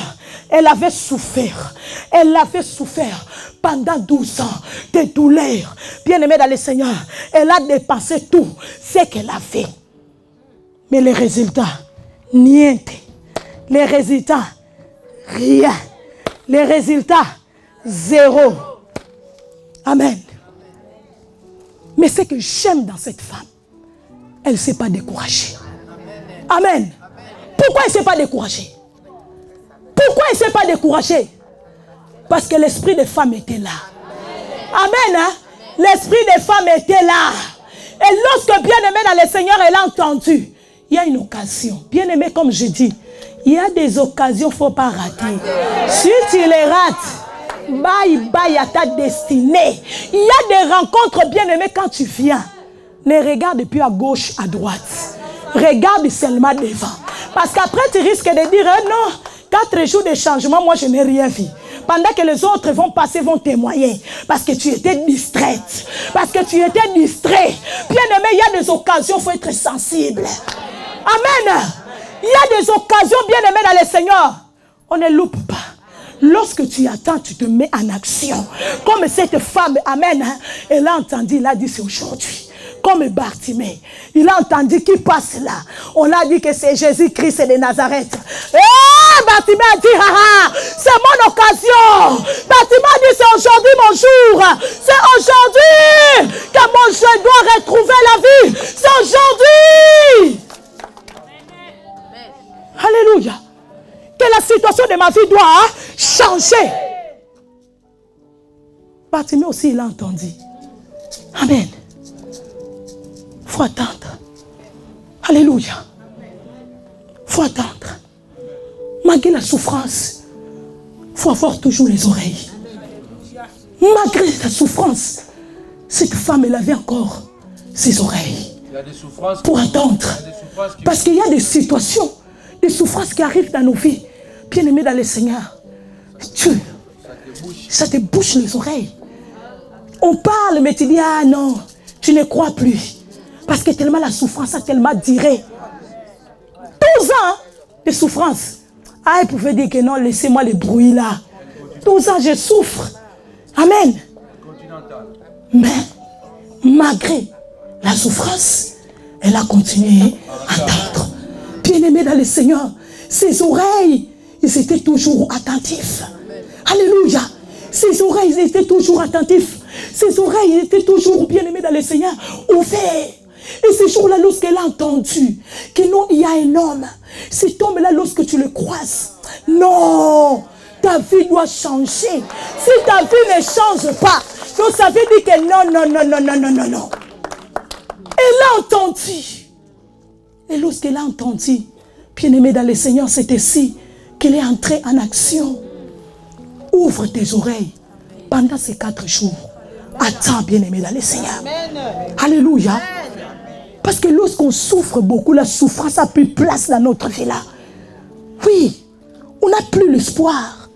elle avait souffert. Elle avait souffert pendant 12 ans de douleur. Bien-aimés dans le Seigneur, elle a dépensé tout ce qu'elle a fait. Mais les résultats, niente. Les résultats, rien. Les résultats, zéro. Amen. Mais ce que j'aime dans cette femme, elle ne s'est pas découragée. Amen. Pourquoi elle ne s'est pas découragée? Pourquoi elle ne s'est pas découragée? Parce que l'esprit des femmes était là. Amen. Hein? L'esprit des femmes était là. Et lorsque bien-aimé dans le Seigneur, elle a entendu, il y a une occasion. Bien-aimé, comme je dis, il y a des occasions qu'il ne faut pas rater. Si tu les rates, bye bye à ta destinée. Il y a des rencontres, bien-aimé, quand tu viens. Ne regarde plus à gauche, à droite. Regarde seulement devant. Parce qu'après, tu risques de dire, non, 4 jours de changement, moi, je n'ai rien vu. Pendant que les autres vont passer, vont témoigner. Parce que tu étais distraite. Parce que tu étais distrait. Bien-aimé, il y a des occasions, il faut être sensible. Amen. Il y a des occasions, bien-aimé dans le Seigneur. On ne loupe pas. Lorsque tu attends, tu te mets en action. Comme cette femme, amen, hein, elle a entendu, elle a dit, c'est aujourd'hui. Comme Bartimée, il a entendu qui passe là. On a dit que c'est Jésus-Christ de Nazareth. Et Bartimée a dit, c'est mon occasion. Bartimée a dit, c'est aujourd'hui mon jour. C'est aujourd'hui que je dois retrouver la vie. C'est aujourd'hui. Alléluia. Que la situation de ma vie doit changer. Bartimée aussi, il a entendu. Amen. Il faut attendre. Alléluia. Il faut attendre. Malgré la souffrance, il faut avoir toujours les oreilles. Malgré la souffrance, cette femme, elle avait encore ses oreilles. Il y a des souffrances pour attendre. Parce qu'il y a des situations, des souffrances qui arrivent dans nos vies. Bien-aimés dans le Seigneur, ça te bouche les oreilles. On parle, mais tu dis, ah non, tu ne crois plus. Parce que tellement la souffrance a tellement duré. 12 ans de souffrance. Ah, elle pouvait dire que non, laissez-moi le bruit là. 12 ans, je souffre. Amen. Mais, malgré la souffrance, elle a continué à attendre. Bien-aimé dans le Seigneur, ses oreilles, ils étaient toujours attentifs. Alléluia. Ses oreilles étaient toujours attentifs. Ses oreilles étaient toujours, bien-aimées dans le Seigneur, ouvertes. Et ce jour-là, lorsqu'elle a entendu que non, il y a un homme, cet homme-là, lorsque tu le croises, non, ta vie doit changer. Si ta vie ne change pas, donc ça veut dire que non, non, non, non, non, non, non, non. Elle a entendu. Et lorsqu'elle a entendu, bien-aimée dans le Seigneur, c'est ainsi qu'elle est entrée en action. Ouvre tes oreilles pendant ces 4 jours. Attends, bien-aimé dans le Seigneur. Alléluia. Parce que lorsqu'on souffre beaucoup, la souffrance a plus de place dans notre vie là. Oui, on n'a plus l'espoir.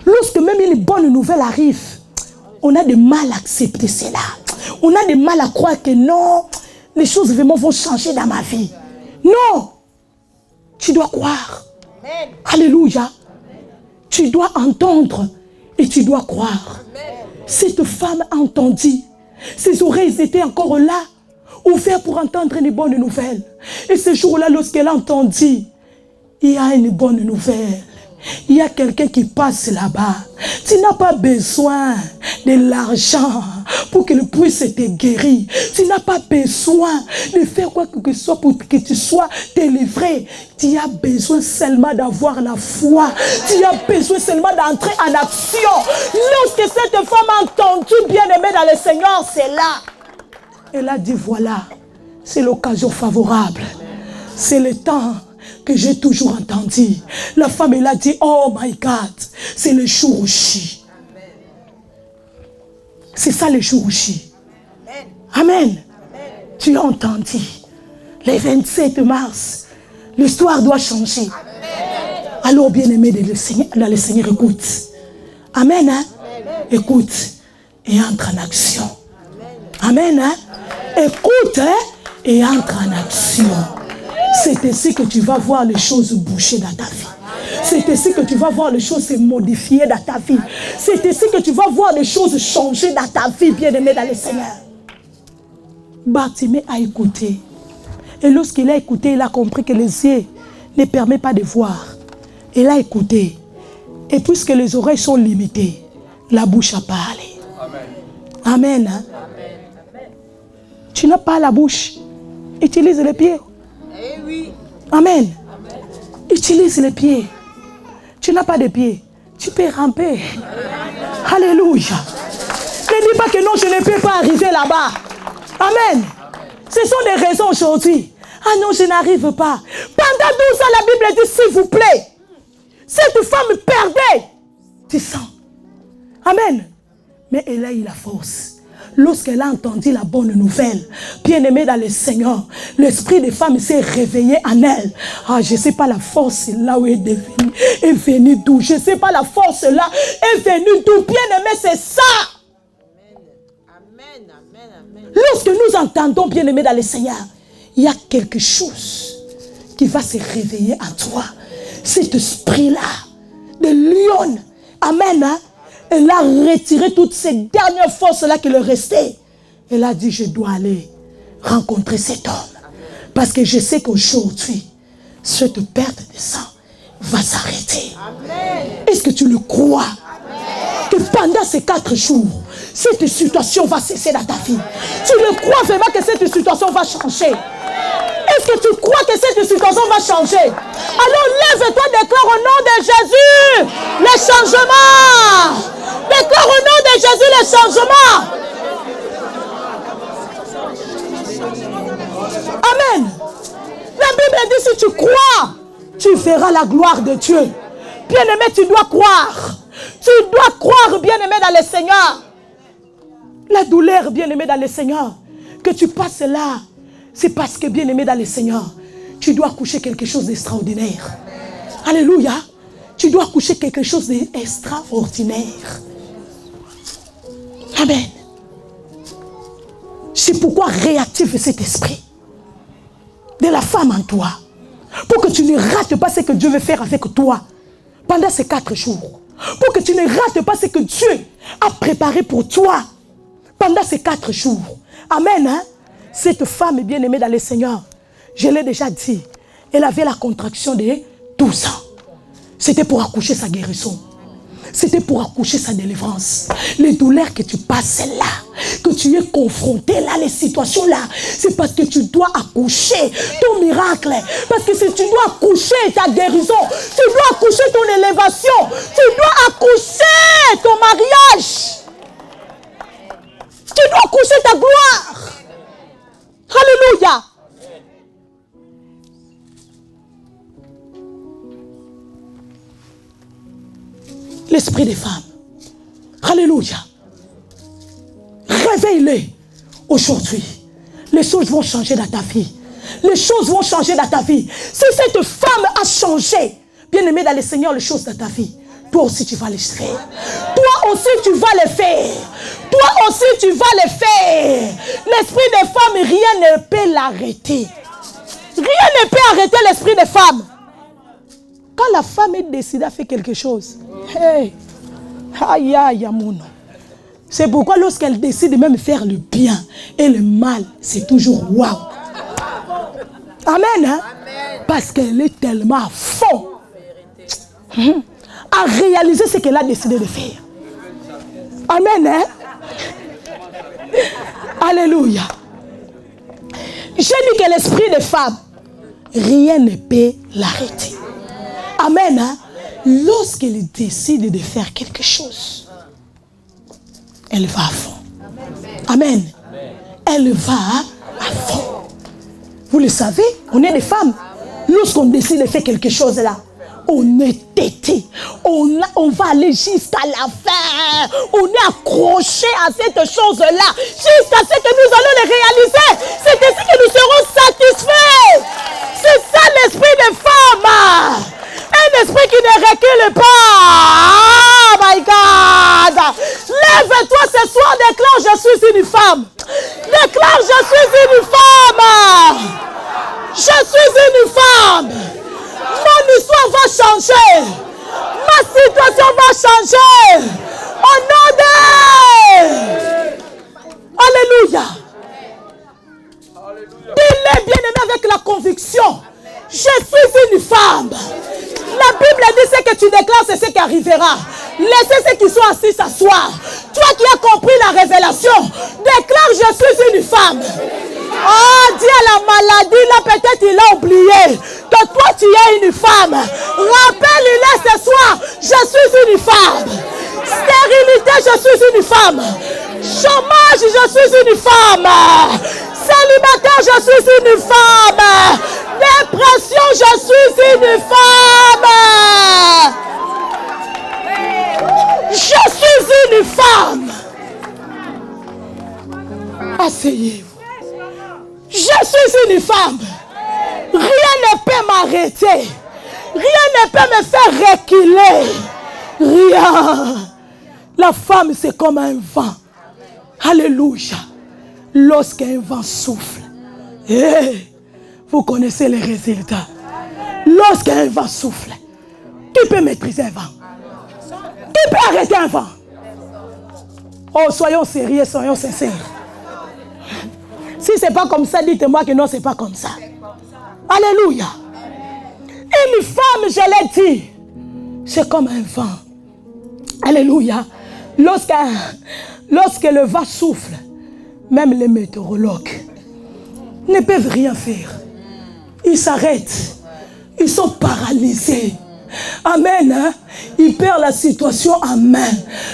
Lorsque même une bonne nouvelle arrive, on a du mal à accepter cela. On a du mal à croire que non, les choses vraiment vont changer dans ma vie. Non, tu dois croire. Amen. Alléluia. Tu dois entendre et tu dois croire. Amen. Cette femme a entendu. Ses oreilles étaient encore là, ouvertes pour entendre une bonne nouvelle. Et ce jour-là, lorsqu'elle a entendu, il y a une bonne nouvelle. Il y a quelqu'un qui passe là-bas. Tu n'as pas besoin de l'argent pour qu'il puisse te guérir. Tu n'as pas besoin de faire quoi que ce soit pour que tu sois délivré. Tu as besoin seulement d'avoir la foi. Tu as besoin seulement d'entrer en action. Lorsque cette femme a entendu bien-aimé dans le Seigneur, c'est là. Elle a dit voilà, c'est l'occasion favorable. C'est le temps que j'ai toujours entendu. La femme, elle a dit, oh my God, c'est le jour J. C'est ça le jour J. Amen. Amen. Tu as entendu. Le 27 mars, l'histoire doit changer. Amen. Alors, bien-aimé dans le Seigneur, écoute. Amen. Hein? Amen. Écoute et entre en action. Amen. Hein? Écoute et entre en action. C'est ainsi que tu vas voir les choses bouger dans ta vie. C'est ainsi que tu vas voir les choses se modifier dans ta vie. C'est ainsi que tu vas voir les choses changer dans ta vie, bien-aimé dans le Seigneur. Bartimée a écouté. Et lorsqu'il a écouté, il a compris que les yeux ne permettent pas de voir. Il a écouté. Et puisque les oreilles sont limitées, la bouche a parlé. Amen. Amen. Hein? Amen. Tu n'as pas la bouche. Utilise les pieds. Eh oui. Amen. Amen. Utilise les pieds. Tu n'as pas de pieds. Tu peux ramper. Alléluia. Ne dis pas que non, je ne peux pas arriver là-bas. Amen. Ce sont des raisons aujourd'hui. Ah non, je n'arrive pas. Pendant 12 ans, la Bible dit, s'il vous plaît, cette femme perdait du sang. Amen. Mais elle a eu la force. Lorsqu'elle a entendu la bonne nouvelle, bien-aimée dans le Seigneur, l'esprit des femmes s'est réveillé en elle. Ah, je ne sais pas la force là où elle est venue d'où. Je ne sais pas la force là est venue d'où. Bien-aimée, c'est ça. Amen. Amen. Amen. Lorsque nous entendons, bien-aimée dans le Seigneur, il y a quelque chose qui va se réveiller en toi. Cet esprit-là, de lion. Amen. Hein? Elle a retiré toutes ces dernières forces-là qui lui restaient. Elle a dit, je dois aller rencontrer cet homme. Parce que je sais qu'aujourd'hui, cette perte de sang va s'arrêter. Est-ce que tu le crois? Amen. Que pendant ces 4 jours, cette situation va cesser dans ta vie. Tu le crois vraiment que cette situation va changer? Est-ce que tu crois que cette situation va changer? Alors lève-toi, déclare au nom de Jésus le changement. Déclare au nom de Jésus le changement. Amen. La Bible dit, si tu crois, tu verras la gloire de Dieu. Bien-aimé, tu dois croire. Tu dois croire, bien-aimé, dans le Seigneur. La douleur, bien-aimé, dans le Seigneur, que tu passes là, c'est parce que, bien-aimé, dans le Seigneur, tu dois coucher quelque chose d'extraordinaire. Alléluia. Tu dois coucher quelque chose d'extraordinaire. Amen. C'est pourquoi réactive cet esprit de la femme en toi. Pour que tu ne rates pas ce que Dieu veut faire avec toi pendant ces 4 jours. Pour que tu ne rates pas ce que Dieu a préparé pour toi pendant ces 4 jours. Amen. Hein? Cette femme bien-aimée dans le Seigneur, je l'ai déjà dit, elle avait la contraction de 12 ans. C'était pour accoucher sa guérison. C'était pour accoucher sa délivrance. Les douleurs que tu passes là, que tu es confronté là, les situations là, c'est parce que tu dois accoucher ton miracle. Parce que si tu dois accoucher ta guérison, tu dois accoucher ton élévation, tu dois accoucher ton mariage. Tu dois accoucher ta gloire. Alléluia. L'esprit des femmes. Alléluia. Réveille-les aujourd'hui. les choses vont changer dans ta vie. Les choses vont changer dans ta vie. Si cette femme a changé, bien aimé dans le Seigneur, les choses dans ta vie, toi aussi tu vas les faire. Toi aussi tu vas les faire. Toi aussi tu vas les faire. L'esprit des femmes, rien ne peut l'arrêter. Rien ne peut arrêter l'esprit des femmes. Quand la femme est décidée à faire quelque chose, hey, aïe aïe amour. C'est pourquoi lorsqu'elle décide de même faire le bien et le mal, c'est toujours waouh. Amen, hein? Parce qu'elle est tellement à fond à réaliser ce qu'elle a décidé de faire. Amen, hein? Alléluia. J'ai dit que l'esprit des femmes, rien ne peut l'arrêter. Amen, hein? Lorsqu'elle décide de faire quelque chose, elle va à fond. Amen. Elle va à fond. Vous le savez, on est des femmes. Lorsqu'on décide de faire quelque chose là, on est têté. On va aller jusqu'à la fin. On est accroché à cette chose-là. Jusqu'à ce que nous allons le réaliser. C'est ainsi que nous serons satisfaits. C'est ça l'esprit des femmes. Un esprit qui ne recule pas. Oh my God. Lève-toi ce soir, déclare je suis une femme. Déclare je suis une femme. Je suis une femme. Mon histoire va changer. Ma situation va changer. Au nom de... Alléluia. Dis-le bien aimé avec la conviction. Je suis une femme. La Bible dit ce que tu déclares, c'est ce qui arrivera. Laissez ceux qui sont assis s'asseoir. Toi qui as compris la révélation, déclare je suis une femme. Oh, dis à la maladie, là peut-être il a oublié que toi tu es une femme. Rappelle-le ce soir, je suis une femme. Stérilité, je suis une femme. Chômage, je suis une femme. Célibataire, je suis une femme. Dépression, je suis une femme. Je suis une femme. Asseyez-vous. Je suis une femme. Rien ne peut m'arrêter. Rien ne peut me faire reculer. Rien. La femme, c'est comme un vent. Alléluia. Lorsqu'un vent souffle, vous connaissez les résultats. Lorsqu'un vent souffle, qui peut maîtriser un vent? Qui peut arrêter un vent? Oh, soyons sérieux, soyons sincères. Si ce n'est pas comme ça, dites-moi que non, ce n'est pas comme ça. Alléluia. Une femme, je l'ai dit, c'est comme un vent. Alléluia. Lorsque le vent souffle, même les météorologues ne peuvent rien faire. Ils s'arrêtent. Ils sont paralysés. Amen. Hein? Ils perdent la situation en main.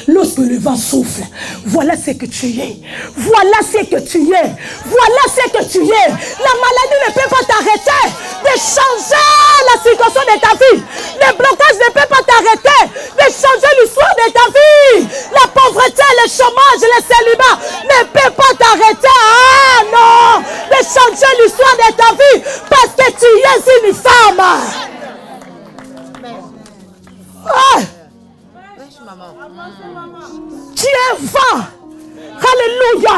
Lorsque le vent souffle, voilà ce que tu es. Voilà ce que tu es. Voilà ce que tu es. La maladie ne peut pas t'arrêter de changer la situation de ta vie. Le blocage ne peut pas t'arrêter de changer l'histoire de ta vie. La pauvreté, le chômage, le célibat ne peut pas t'arrêter. Ah non, de changer l'histoire de ta vie parce que tu es une femme. Ah. Tu es un vent. Alléluia.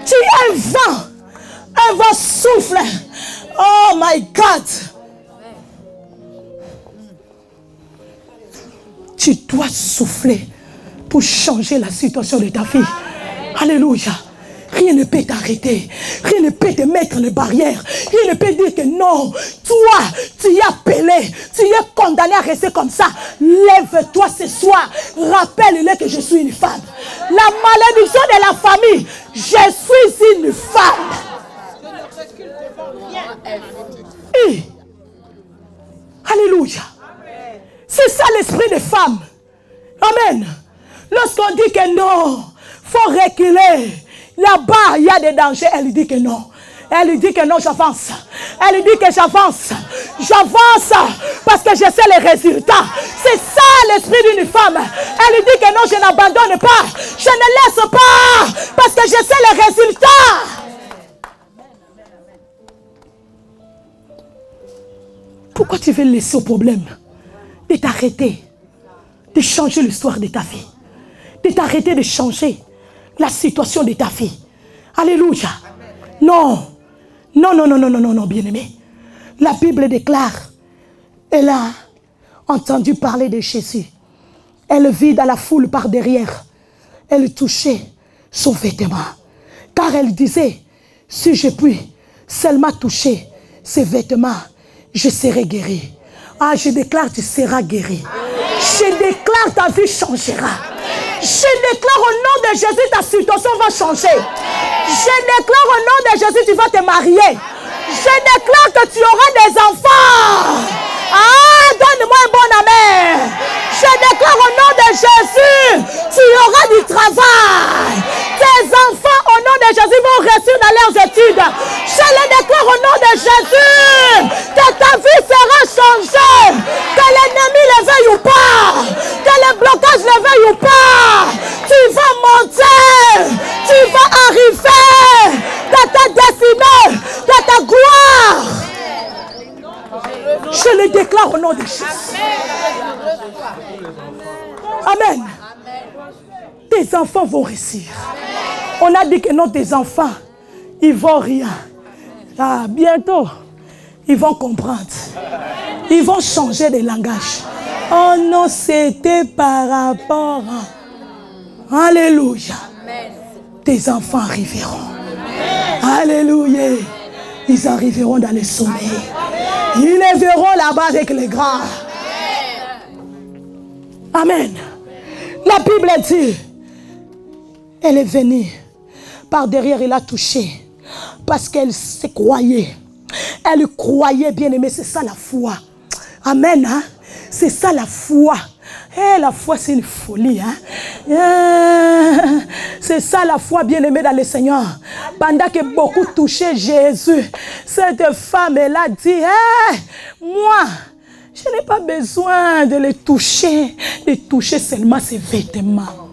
Tu es un vent. Un vent souffle. Oh my God. Tu dois souffler pour changer la situation de ta vie. Alléluia. Rien ne peut t'arrêter. Rien ne peut te mettre les barrières. Rien ne peut dire que non. Toi, tu es appelé. Tu es condamné à rester comme ça. Lève-toi ce soir. Rappelle-le que je suis une femme. La malédiction de la famille. Je suis une femme. Et, alléluia. C'est ça l'esprit des femmes. Amen. Lorsqu'on dit que non, faut reculer. Là-bas, il y a des dangers. Elle dit que non. Elle dit que non, j'avance. Elle dit que j'avance. J'avance parce que je sais les résultats. C'est ça l'esprit d'une femme. Elle dit que non, je n'abandonne pas. Je ne laisse pas parce que je sais les résultats. Pourquoi tu veux laisser au problème de t'arrêter, de changer l'histoire de ta vie, de t'arrêter de changer la situation de ta vie? Alléluia. Non. Non, non, non, non, non, non, non, bien-aimé. La Bible déclare, elle a entendu parler de Jésus. Elle vit dans la foule par derrière. Elle touchait son vêtement. Car elle disait, si je puis seulement toucher ses vêtements, je serai guéri. Ah, je déclare, tu seras guéri. Je déclare, ta vie changera. Je déclare au nom de Jésus, ta situation va changer. Je déclare au nom de Jésus, tu vas te marier. Je déclare que tu auras des enfants. Ah, donne-moi un bon amen. Je déclare au nom de Jésus, tu auras du travail. Tes enfants au nom de Jésus vont réussir dans leurs études. Je le déclare au nom de Jésus, que ta vie sera changée. Que l'ennemi le veuille ou pas, que le blocage le veuille ou pas, tu vas monter, tu vas arriver dans ta destinée, dans ta gloire. Je le déclare au nom de Jésus. Amen. Tes enfants vont réussir. On a dit que non, tes enfants, ils vont rien. Ah, bientôt, ils vont comprendre. Ils vont changer de langage. Oh non, c'était par rapport à... Alléluia. Tes enfants arriveront. Alléluia. Ils arriveront dans le sommeil. Ils les verront là-bas avec les grands. Amen. La Bible dit, elle est venue. Par derrière, elle a touché. Parce qu'elle se croyait. Elle croyait, bien aimé, c'est ça la foi. Amen. Hein? C'est ça la foi. Eh, la foi, c'est une folie. Hein? C'est ça la foi, bien aimée dans le Seigneur. Pendant que beaucoup touchaient Jésus, cette femme, elle a dit, hey, moi, je n'ai pas besoin de les toucher, de toucher seulement ses vêtements.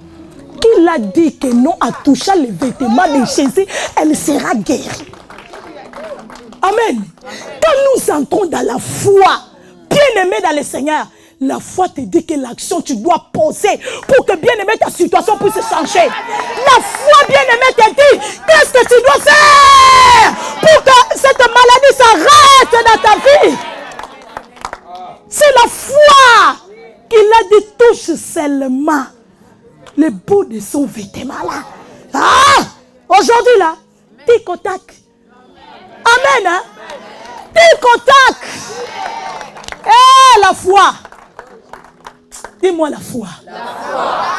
Qu'il a dit que non, en touchant les vêtements de Jésus, elle sera guérie. Amen. Quand nous entrons dans la foi, bien aimé dans le Seigneur, la foi te dit que l'action tu dois poser pour que bien aimé ta situation puisse changer. La foi bien aimé te dit qu'est-ce que tu dois faire pour que cette maladie s'arrête dans ta vie. C'est la foi qu'il a dit touche seulement le bout de son vêtement là. Ah! Aujourd'hui là, tic au tac. Amen. Hein? Tic au tac. Eh, la foi. Dis-moi la foi.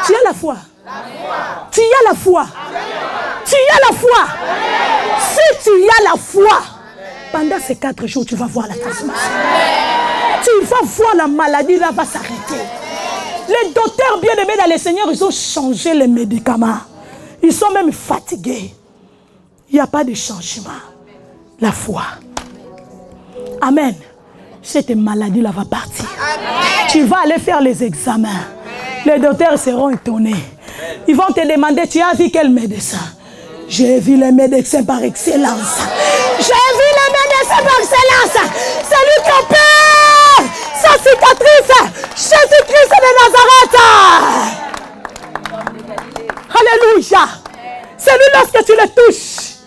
Tu as la foi. Tu as la foi. Tu as la foi. Si tu as la foi, pendant ces 4 jours, tu vas voir la transformation. Tu vas voir la maladie là va s'arrêter. Les docteurs bien-aimés dans le Seigneur, ils ont changé les médicaments. Ils sont même fatigués. Il n'y a pas de changement. La foi. Amen. Cette maladie-là va partir. Amen. Tu vas aller faire les examens. Les docteurs seront étonnés. Ils vont te demander, tu as vu quel médecin? J'ai vu les médecins par excellence. J'ai vu les médecins par excellence. C'est lui qui opère sa cicatrice. Jésus-Christ de Nazareth. Alléluia. C'est lui lorsque tu le touches.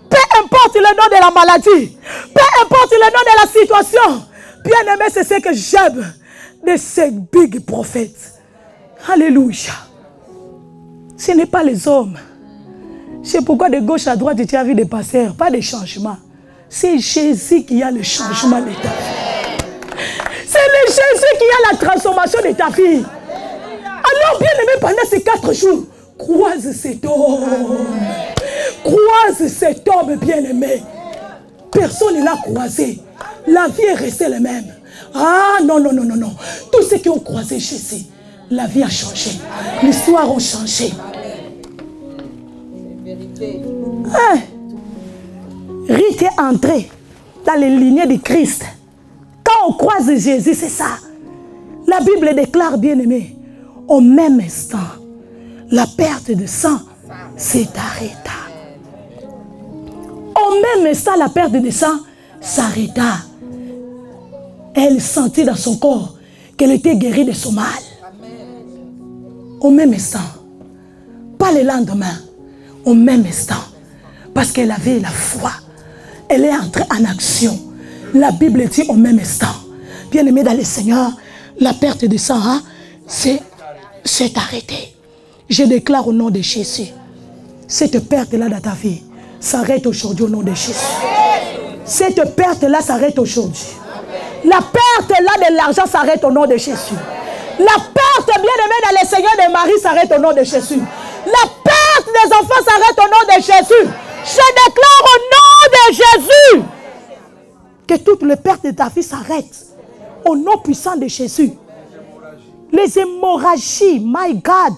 Peu importe le nom de la maladie. Peu importe le nom de la situation. Bien aimé, c'est ce que j'aime de ces big prophètes. Alléluia. Ce n'est pas les hommes. C'est pourquoi de gauche à droite, tu as vu des pasteurs. Pas de changement. C'est Jésus qui a le changement de ta vie. C'est le Jésus qui a la transformation de ta vie. Alors, bien aimé, pendant ces 4 jours, croise cet homme. Croise cet homme bien aimé. Personne ne l'a croisé. La vie est restée la même. Ah non, non, non, non, non. Tous ceux qui ont croisé Jésus, la vie a changé. L'histoire a changé. Hein? Rick est entré dans les lignées de Christ. Quand on croise Jésus, c'est ça. La Bible déclare, bien aimé, au même instant, la perte de sang s'est arrêtée. Au même instant, la perte de sang s'arrêta. Et elle sentit dans son corps qu'elle était guérie de son mal. Au même instant, pas le lendemain, au même instant, parce qu'elle avait la foi, elle est entrée en action. La Bible dit au même instant. Bien-aimé dans le Seigneur, la perte de sang s'est arrêtée. Je déclare au nom de Jésus, cette perte-là dans ta vie s'arrête aujourd'hui au nom de Jésus. Cette perte-là s'arrête aujourd'hui. La perte-là de l'argent s'arrête au nom de Jésus. La perte, bien-aimé dans le Seigneur, des maris s'arrête au nom de Jésus. La perte des enfants s'arrête au nom de Jésus. Je déclare au nom de Jésus que toutes les pertes de ta vie s'arrêtent au nom puissant de Jésus. Les hémorragies, my God,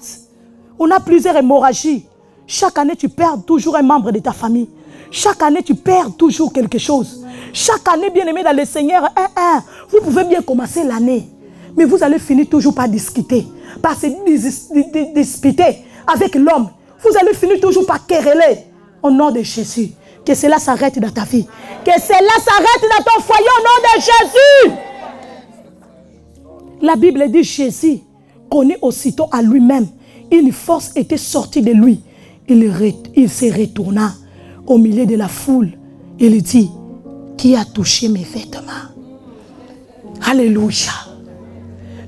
on a plusieurs hémorragies. Chaque année, tu perds toujours un membre de ta famille. Chaque année, tu perds toujours quelque chose. Chaque année, bien-aimé dans le Seigneur, vous pouvez bien commencer l'année, mais vous allez finir toujours par discuter, par se disputer avec l'homme. Vous allez finir toujours par quereller. Au nom de Jésus, que cela s'arrête dans ta vie. Que cela s'arrête dans ton foyer au nom de Jésus. La Bible dit Jésus connaît aussitôt à lui-même. Une force était sortie de lui. Il se retourna au milieu de la foule. Il dit, qui a touché mes vêtements? Alléluia.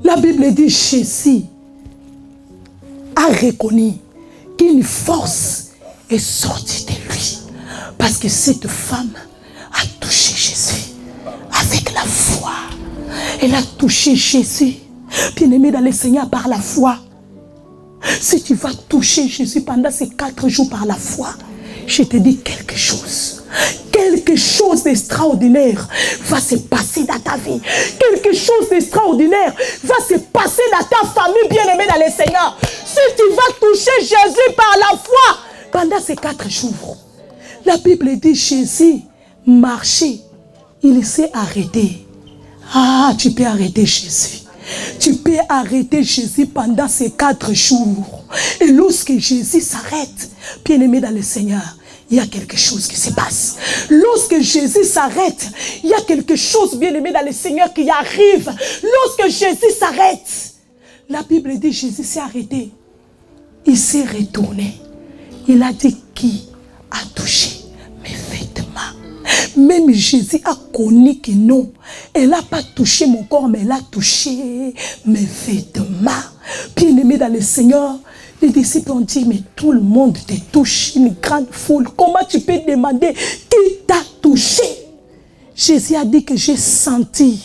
La Bible dit Jésus a reconnu qu'une force est sortie de lui. Parce que cette femme a touché Jésus avec la foi. Elle a touché Jésus, bien-aimé dans le Seigneur, par la foi. Si tu vas toucher Jésus pendant ces 4 jours par la foi, je te dis quelque chose. Quelque chose d'extraordinaire va se passer dans ta vie. Quelque chose d'extraordinaire va se passer dans ta famille, bien-aimé dans le Seigneur. Si tu vas toucher Jésus par la foi pendant ces 4 jours, la Bible dit Jésus marchait, il s'est arrêté. Ah, tu peux arrêter Jésus. Tu peux arrêter Jésus pendant ces 4 jours. Et lorsque Jésus s'arrête, bien-aimé dans le Seigneur, il y a quelque chose qui se passe. Lorsque Jésus s'arrête, il y a quelque chose, bien-aimé dans le Seigneur, qui arrive. Lorsque Jésus s'arrête, la Bible dit Jésus s'est arrêté. Il s'est retourné. Il a dit qui a touché mes vêtements. Même Jésus a connu que non, elle n'a pas touché mon corps, mais elle a touché mes vêtements. Bien-aimé dans le Seigneur, les disciples ont dit, mais tout le monde te touche, une grande foule. Comment tu peux demander qui t'a touché? Jésus a dit que j'ai senti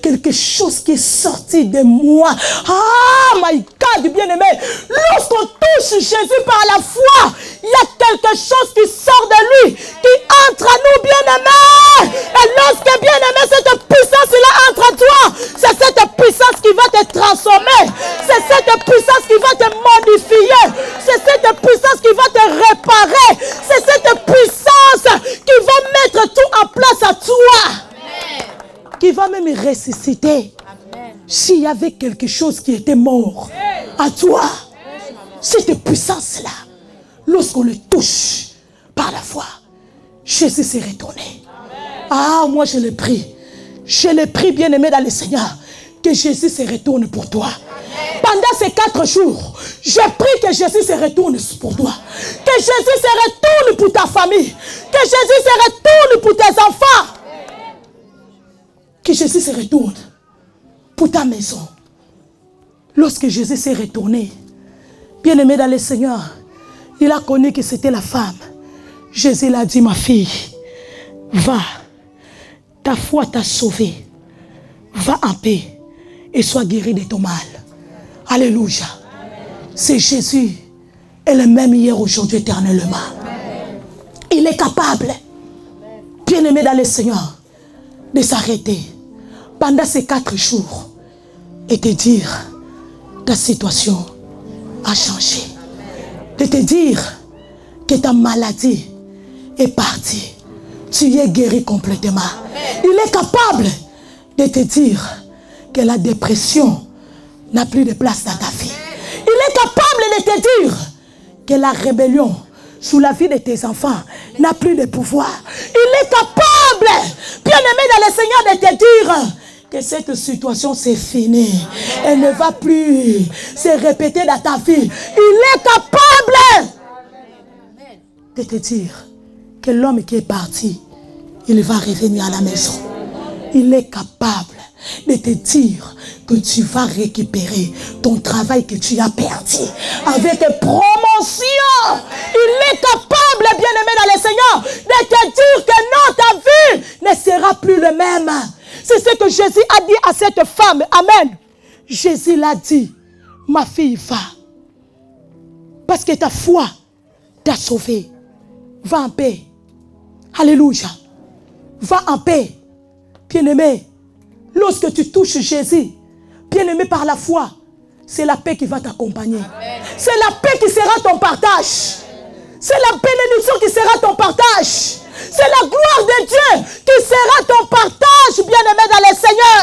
quelque chose qui est sorti de moi. Ah, my God, bien-aimé, lorsqu'on touche Jésus par la foi, il y a quelque chose qui sort de lui, qui entre à nous, bien-aimé. Et lorsque, bien-aimé, cette puissance-là entre à toi, c'est cette puissance qui va te transformer. C'est cette puissance qui va te modifier. C'est cette puissance qui va te réparer. C'est cette puissance qui va mettre tout en place à toi. Qui va même ressusciter. S'il y avait quelque chose qui était mort à toi, cette puissance-là, lorsqu'on le touche par la foi, Jésus s'est retourné. Ah, moi je le prie. Je le prie, bien-aimé dans le Seigneur, que Jésus se retourne pour toi. Pendant ces 4 jours, je prie que Jésus se retourne pour toi. Que Jésus se retourne pour ta famille. Que Jésus se retourne pour tes enfants. Que Jésus se retourne pour ta maison. Lorsque Jésus s'est retourné, bien-aimé dans le Seigneur, il a connu que c'était la femme. Jésus l'a dit, ma fille, va, ta foi t'a sauvée. Va en paix et sois guérie de ton mal. Alléluia. C'est Jésus, et le même hier, aujourd'hui, éternellement. Il est capable, bien-aimé dans le Seigneur, de s'arrêter pendant ces 4 jours et te dire ta situation a changé. De te dire que ta maladie est partie. Tu es guéri complètement. Il est capable de te dire que la dépression n'a plus de place dans ta vie. Il est capable de te dire que la rébellion sous la vie de tes enfants n'a plus de pouvoir. Il est capable, bien-aimé dans le Seigneur, de te dire que cette situation c'est fini. Elle ne va plus se répéter dans ta vie. Il est capable de te dire que l'homme qui est parti, il va revenir à la maison. Il est capable de te dire que tu vas récupérer ton travail que tu as perdu avec promotion. Il est capable, bien-aimé dans le Seigneur, de te dire que non, ta vie ne sera plus le même. C'est ce que Jésus a dit à cette femme. Amen. Jésus l'a dit, ma fille, va. Parce que ta foi t'a sauvée. Va en paix. Alléluia. Va en paix. Bien-aimé, lorsque tu touches Jésus, bien-aimé par la foi, c'est la paix qui va t'accompagner. C'est la paix qui sera ton partage. C'est la bénédiction qui sera ton partage. C'est la gloire de Dieu qui sera ton partage, bien-aimé dans le Seigneur.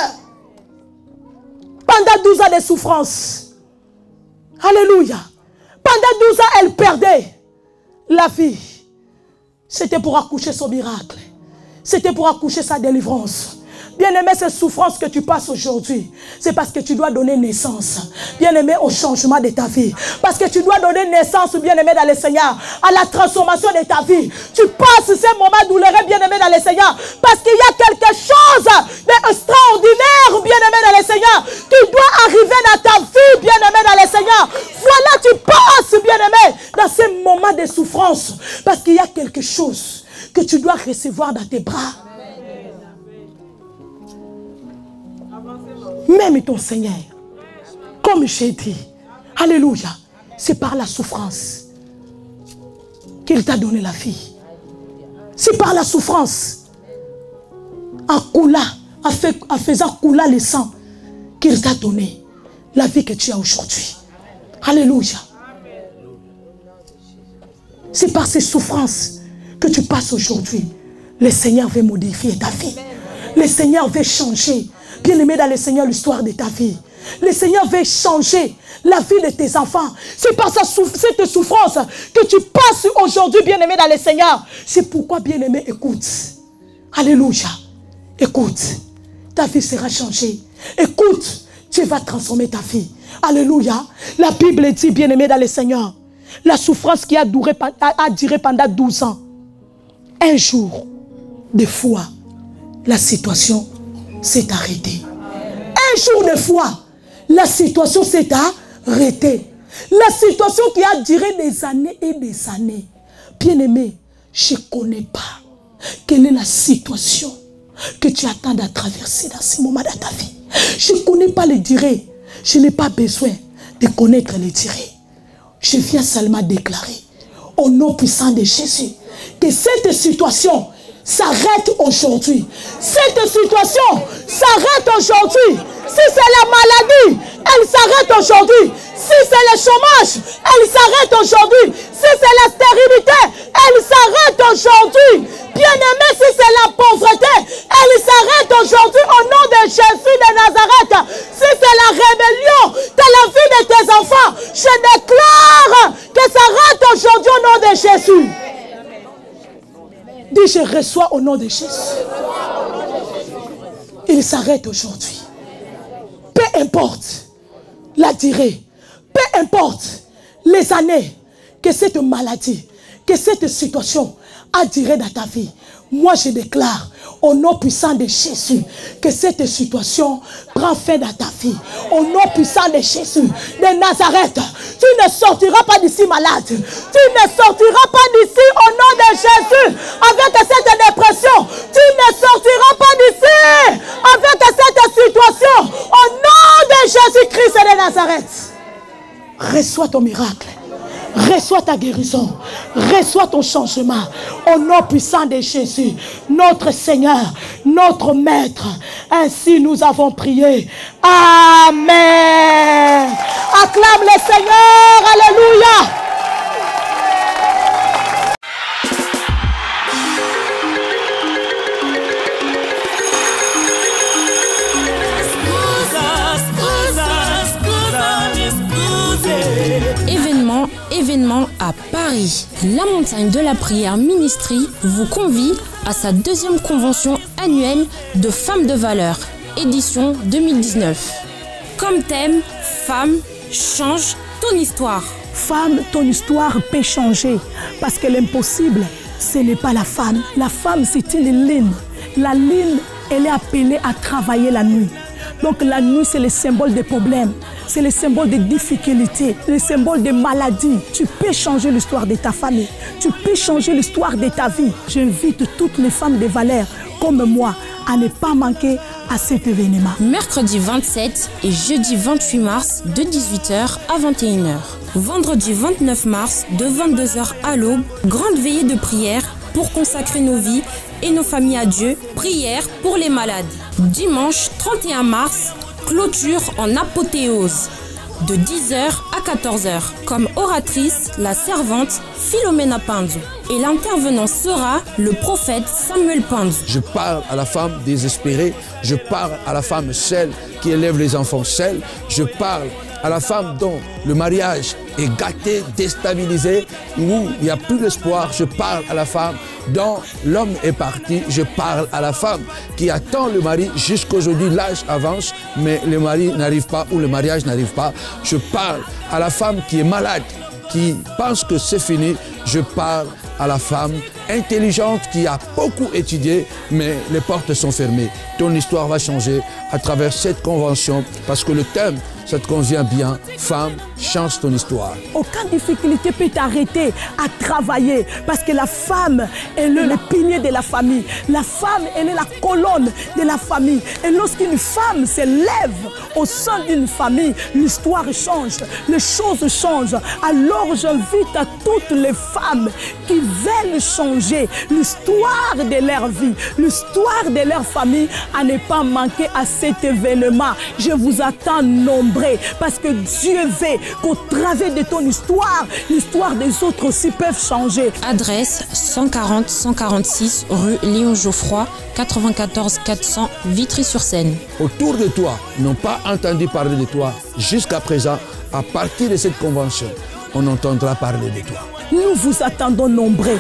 Pendant 12 ans de souffrance. Alléluia. Pendant 12 ans, elle perdait la vie. C'était pour accoucher son miracle. C'était pour accoucher sa délivrance. Bien-aimé, ces souffrances que tu passes aujourd'hui, c'est parce que tu dois donner naissance, bien-aimé, au changement de ta vie. Parce que tu dois donner naissance, bien-aimé dans le Seigneur, à la transformation de ta vie. Tu passes ces moments douloureux, bien-aimé dans le Seigneur, parce qu'il y a quelque chose d'extraordinaire, bien-aimé dans le Seigneur, qui doit arriver dans ta vie, bien-aimé dans le Seigneur. Voilà, tu passes, bien-aimé, dans ces moments de souffrance, parce qu'il y a quelque chose que tu dois recevoir dans tes bras. Même ton Seigneur, comme j'ai dit, alléluia, c'est par la souffrance qu'il t'a donné la vie. C'est par la souffrance, en faisant couler le sang, qu'il t'a donné la vie que tu as aujourd'hui. Alléluia. C'est par ces souffrances que tu passes aujourd'hui. Le Seigneur veut modifier ta vie. Le Seigneur veut changer, bien-aimé dans le Seigneur, l'histoire de ta vie. Le Seigneur veut changer la vie de tes enfants. C'est par cette souffrance que tu passes aujourd'hui, bien-aimé dans le Seigneur. C'est pourquoi, bien-aimé, écoute. Alléluia. Écoute. Ta vie sera changée. Écoute. Dieu va transformer ta vie. Alléluia. La Bible dit, bien-aimé dans le Seigneur, la souffrance qui a duré pendant 12 ans. Un jour de foi, la situation s'est arrêtée. Un jour de foi, la situation s'est arrêtée. La situation qui a duré des années et des années. Bien-aimé, je ne connais pas quelle est la situation que tu attends à traverser dans ce moment de ta vie. Je ne connais pas les durées. Je n'ai pas besoin de connaître les durées. Je viens seulement déclarer au nom puissant de Jésus que cette situation s'arrête aujourd'hui. Cette situation s'arrête aujourd'hui. Si c'est la maladie, elle s'arrête aujourd'hui. Si c'est le chômage, elle s'arrête aujourd'hui. Si c'est la stérilité, elle s'arrête aujourd'hui. Bien-aimé, si c'est la pauvreté, elle s'arrête aujourd'hui au nom de Jésus de Nazareth. Si c'est la rébellion de la vie de tes enfants, je déclare que ça s'arrête aujourd'hui au nom de Jésus. Dis, je reçois au nom de Jésus. Il s'arrête aujourd'hui. Peu importe la durée, peu importe les années que cette maladie, que cette situation a duré dans ta vie. Moi, je déclare au nom puissant de Jésus que cette situation prend fin dans ta vie. Au nom puissant de Jésus de Nazareth, tu ne sortiras pas d'ici malade. Tu ne sortiras pas d'ici au nom de Jésus avec cette dépression. Tu ne sortiras pas d'ici avec cette situation. Au nom de Jésus-Christ de Nazareth. Reçois ton miracle. Reçois ta guérison. Reçois ton changement. Au nom puissant de Jésus, notre Seigneur, notre Maître. Ainsi nous avons prié. Amen. Acclame le Seigneur. Alléluia. Événement à Paris. La Montagne de la Prière Ministry vous convie à sa 2e convention annuelle de femmes de valeur. édition 2019. Comme thème, femme, change ton histoire. Femme, ton histoire peut changer parce que l'impossible, ce n'est pas la femme. La femme, c'est une ligne. La ligne, elle est appelée à travailler la nuit. Donc la nuit, c'est le symbole des problèmes, c'est le symbole des difficultés, le symbole des maladies. Tu peux changer l'histoire de ta famille, tu peux changer l'histoire de ta vie. J'invite toutes les femmes de valeur comme moi à ne pas manquer à cet événement. Mercredi 27 et jeudi 28 mars de 18h à 21h. Vendredi 29 mars de 22h à l'aube, grande veillée de prière pour consacrer nos vies et nos familles à Dieu, prière pour les malades. Dimanche 31 mars, clôture en apothéose de 10h à 14h. Comme oratrice, la servante Philomena Panzo. Et l'intervenant sera le prophète Samuel Panzo. Je parle à la femme désespérée, je parle à la femme seule qui élève les enfants seule, je parle à la femme dont le mariage est gâté, déstabilisé, où il n'y a plus d'espoir. Je parle à la femme dont l'homme est parti. Je parle à la femme qui attend le mari jusqu'aujourd'hui. L'âge avance, mais le mari n'arrive pas ou le mariage n'arrive pas. Je parle à la femme qui est malade, qui pense que c'est fini. Je parle à la femme intelligente qui a beaucoup étudié, mais les portes sont fermées. Ton histoire va changer à travers cette convention parce que le thème, ça te convient bien. Femme, change ton histoire. Aucune difficulté peut t'arrêter à travailler parce que la femme, elle est le pilier de la famille. La femme, elle est la colonne de la famille. Et lorsqu'une femme se lève au sein d'une famille, l'histoire change, les choses changent. Alors j'invite à toutes les femmes qui veulent changer l'histoire de leur vie, l'histoire de leur famille, à ne pas manquer à cet événement. Je vous attends nombreux parce que Dieu veut qu'au travers de ton histoire, l'histoire des autres aussi peuvent changer. Adresse 140-146 rue Léon Geoffroy, 94 400 Vitry-sur-Seine. Autour de toi, n'ont pas entendu parler de toi jusqu'à présent. À partir de cette convention, on entendra parler de toi. Nous vous attendons nombreux.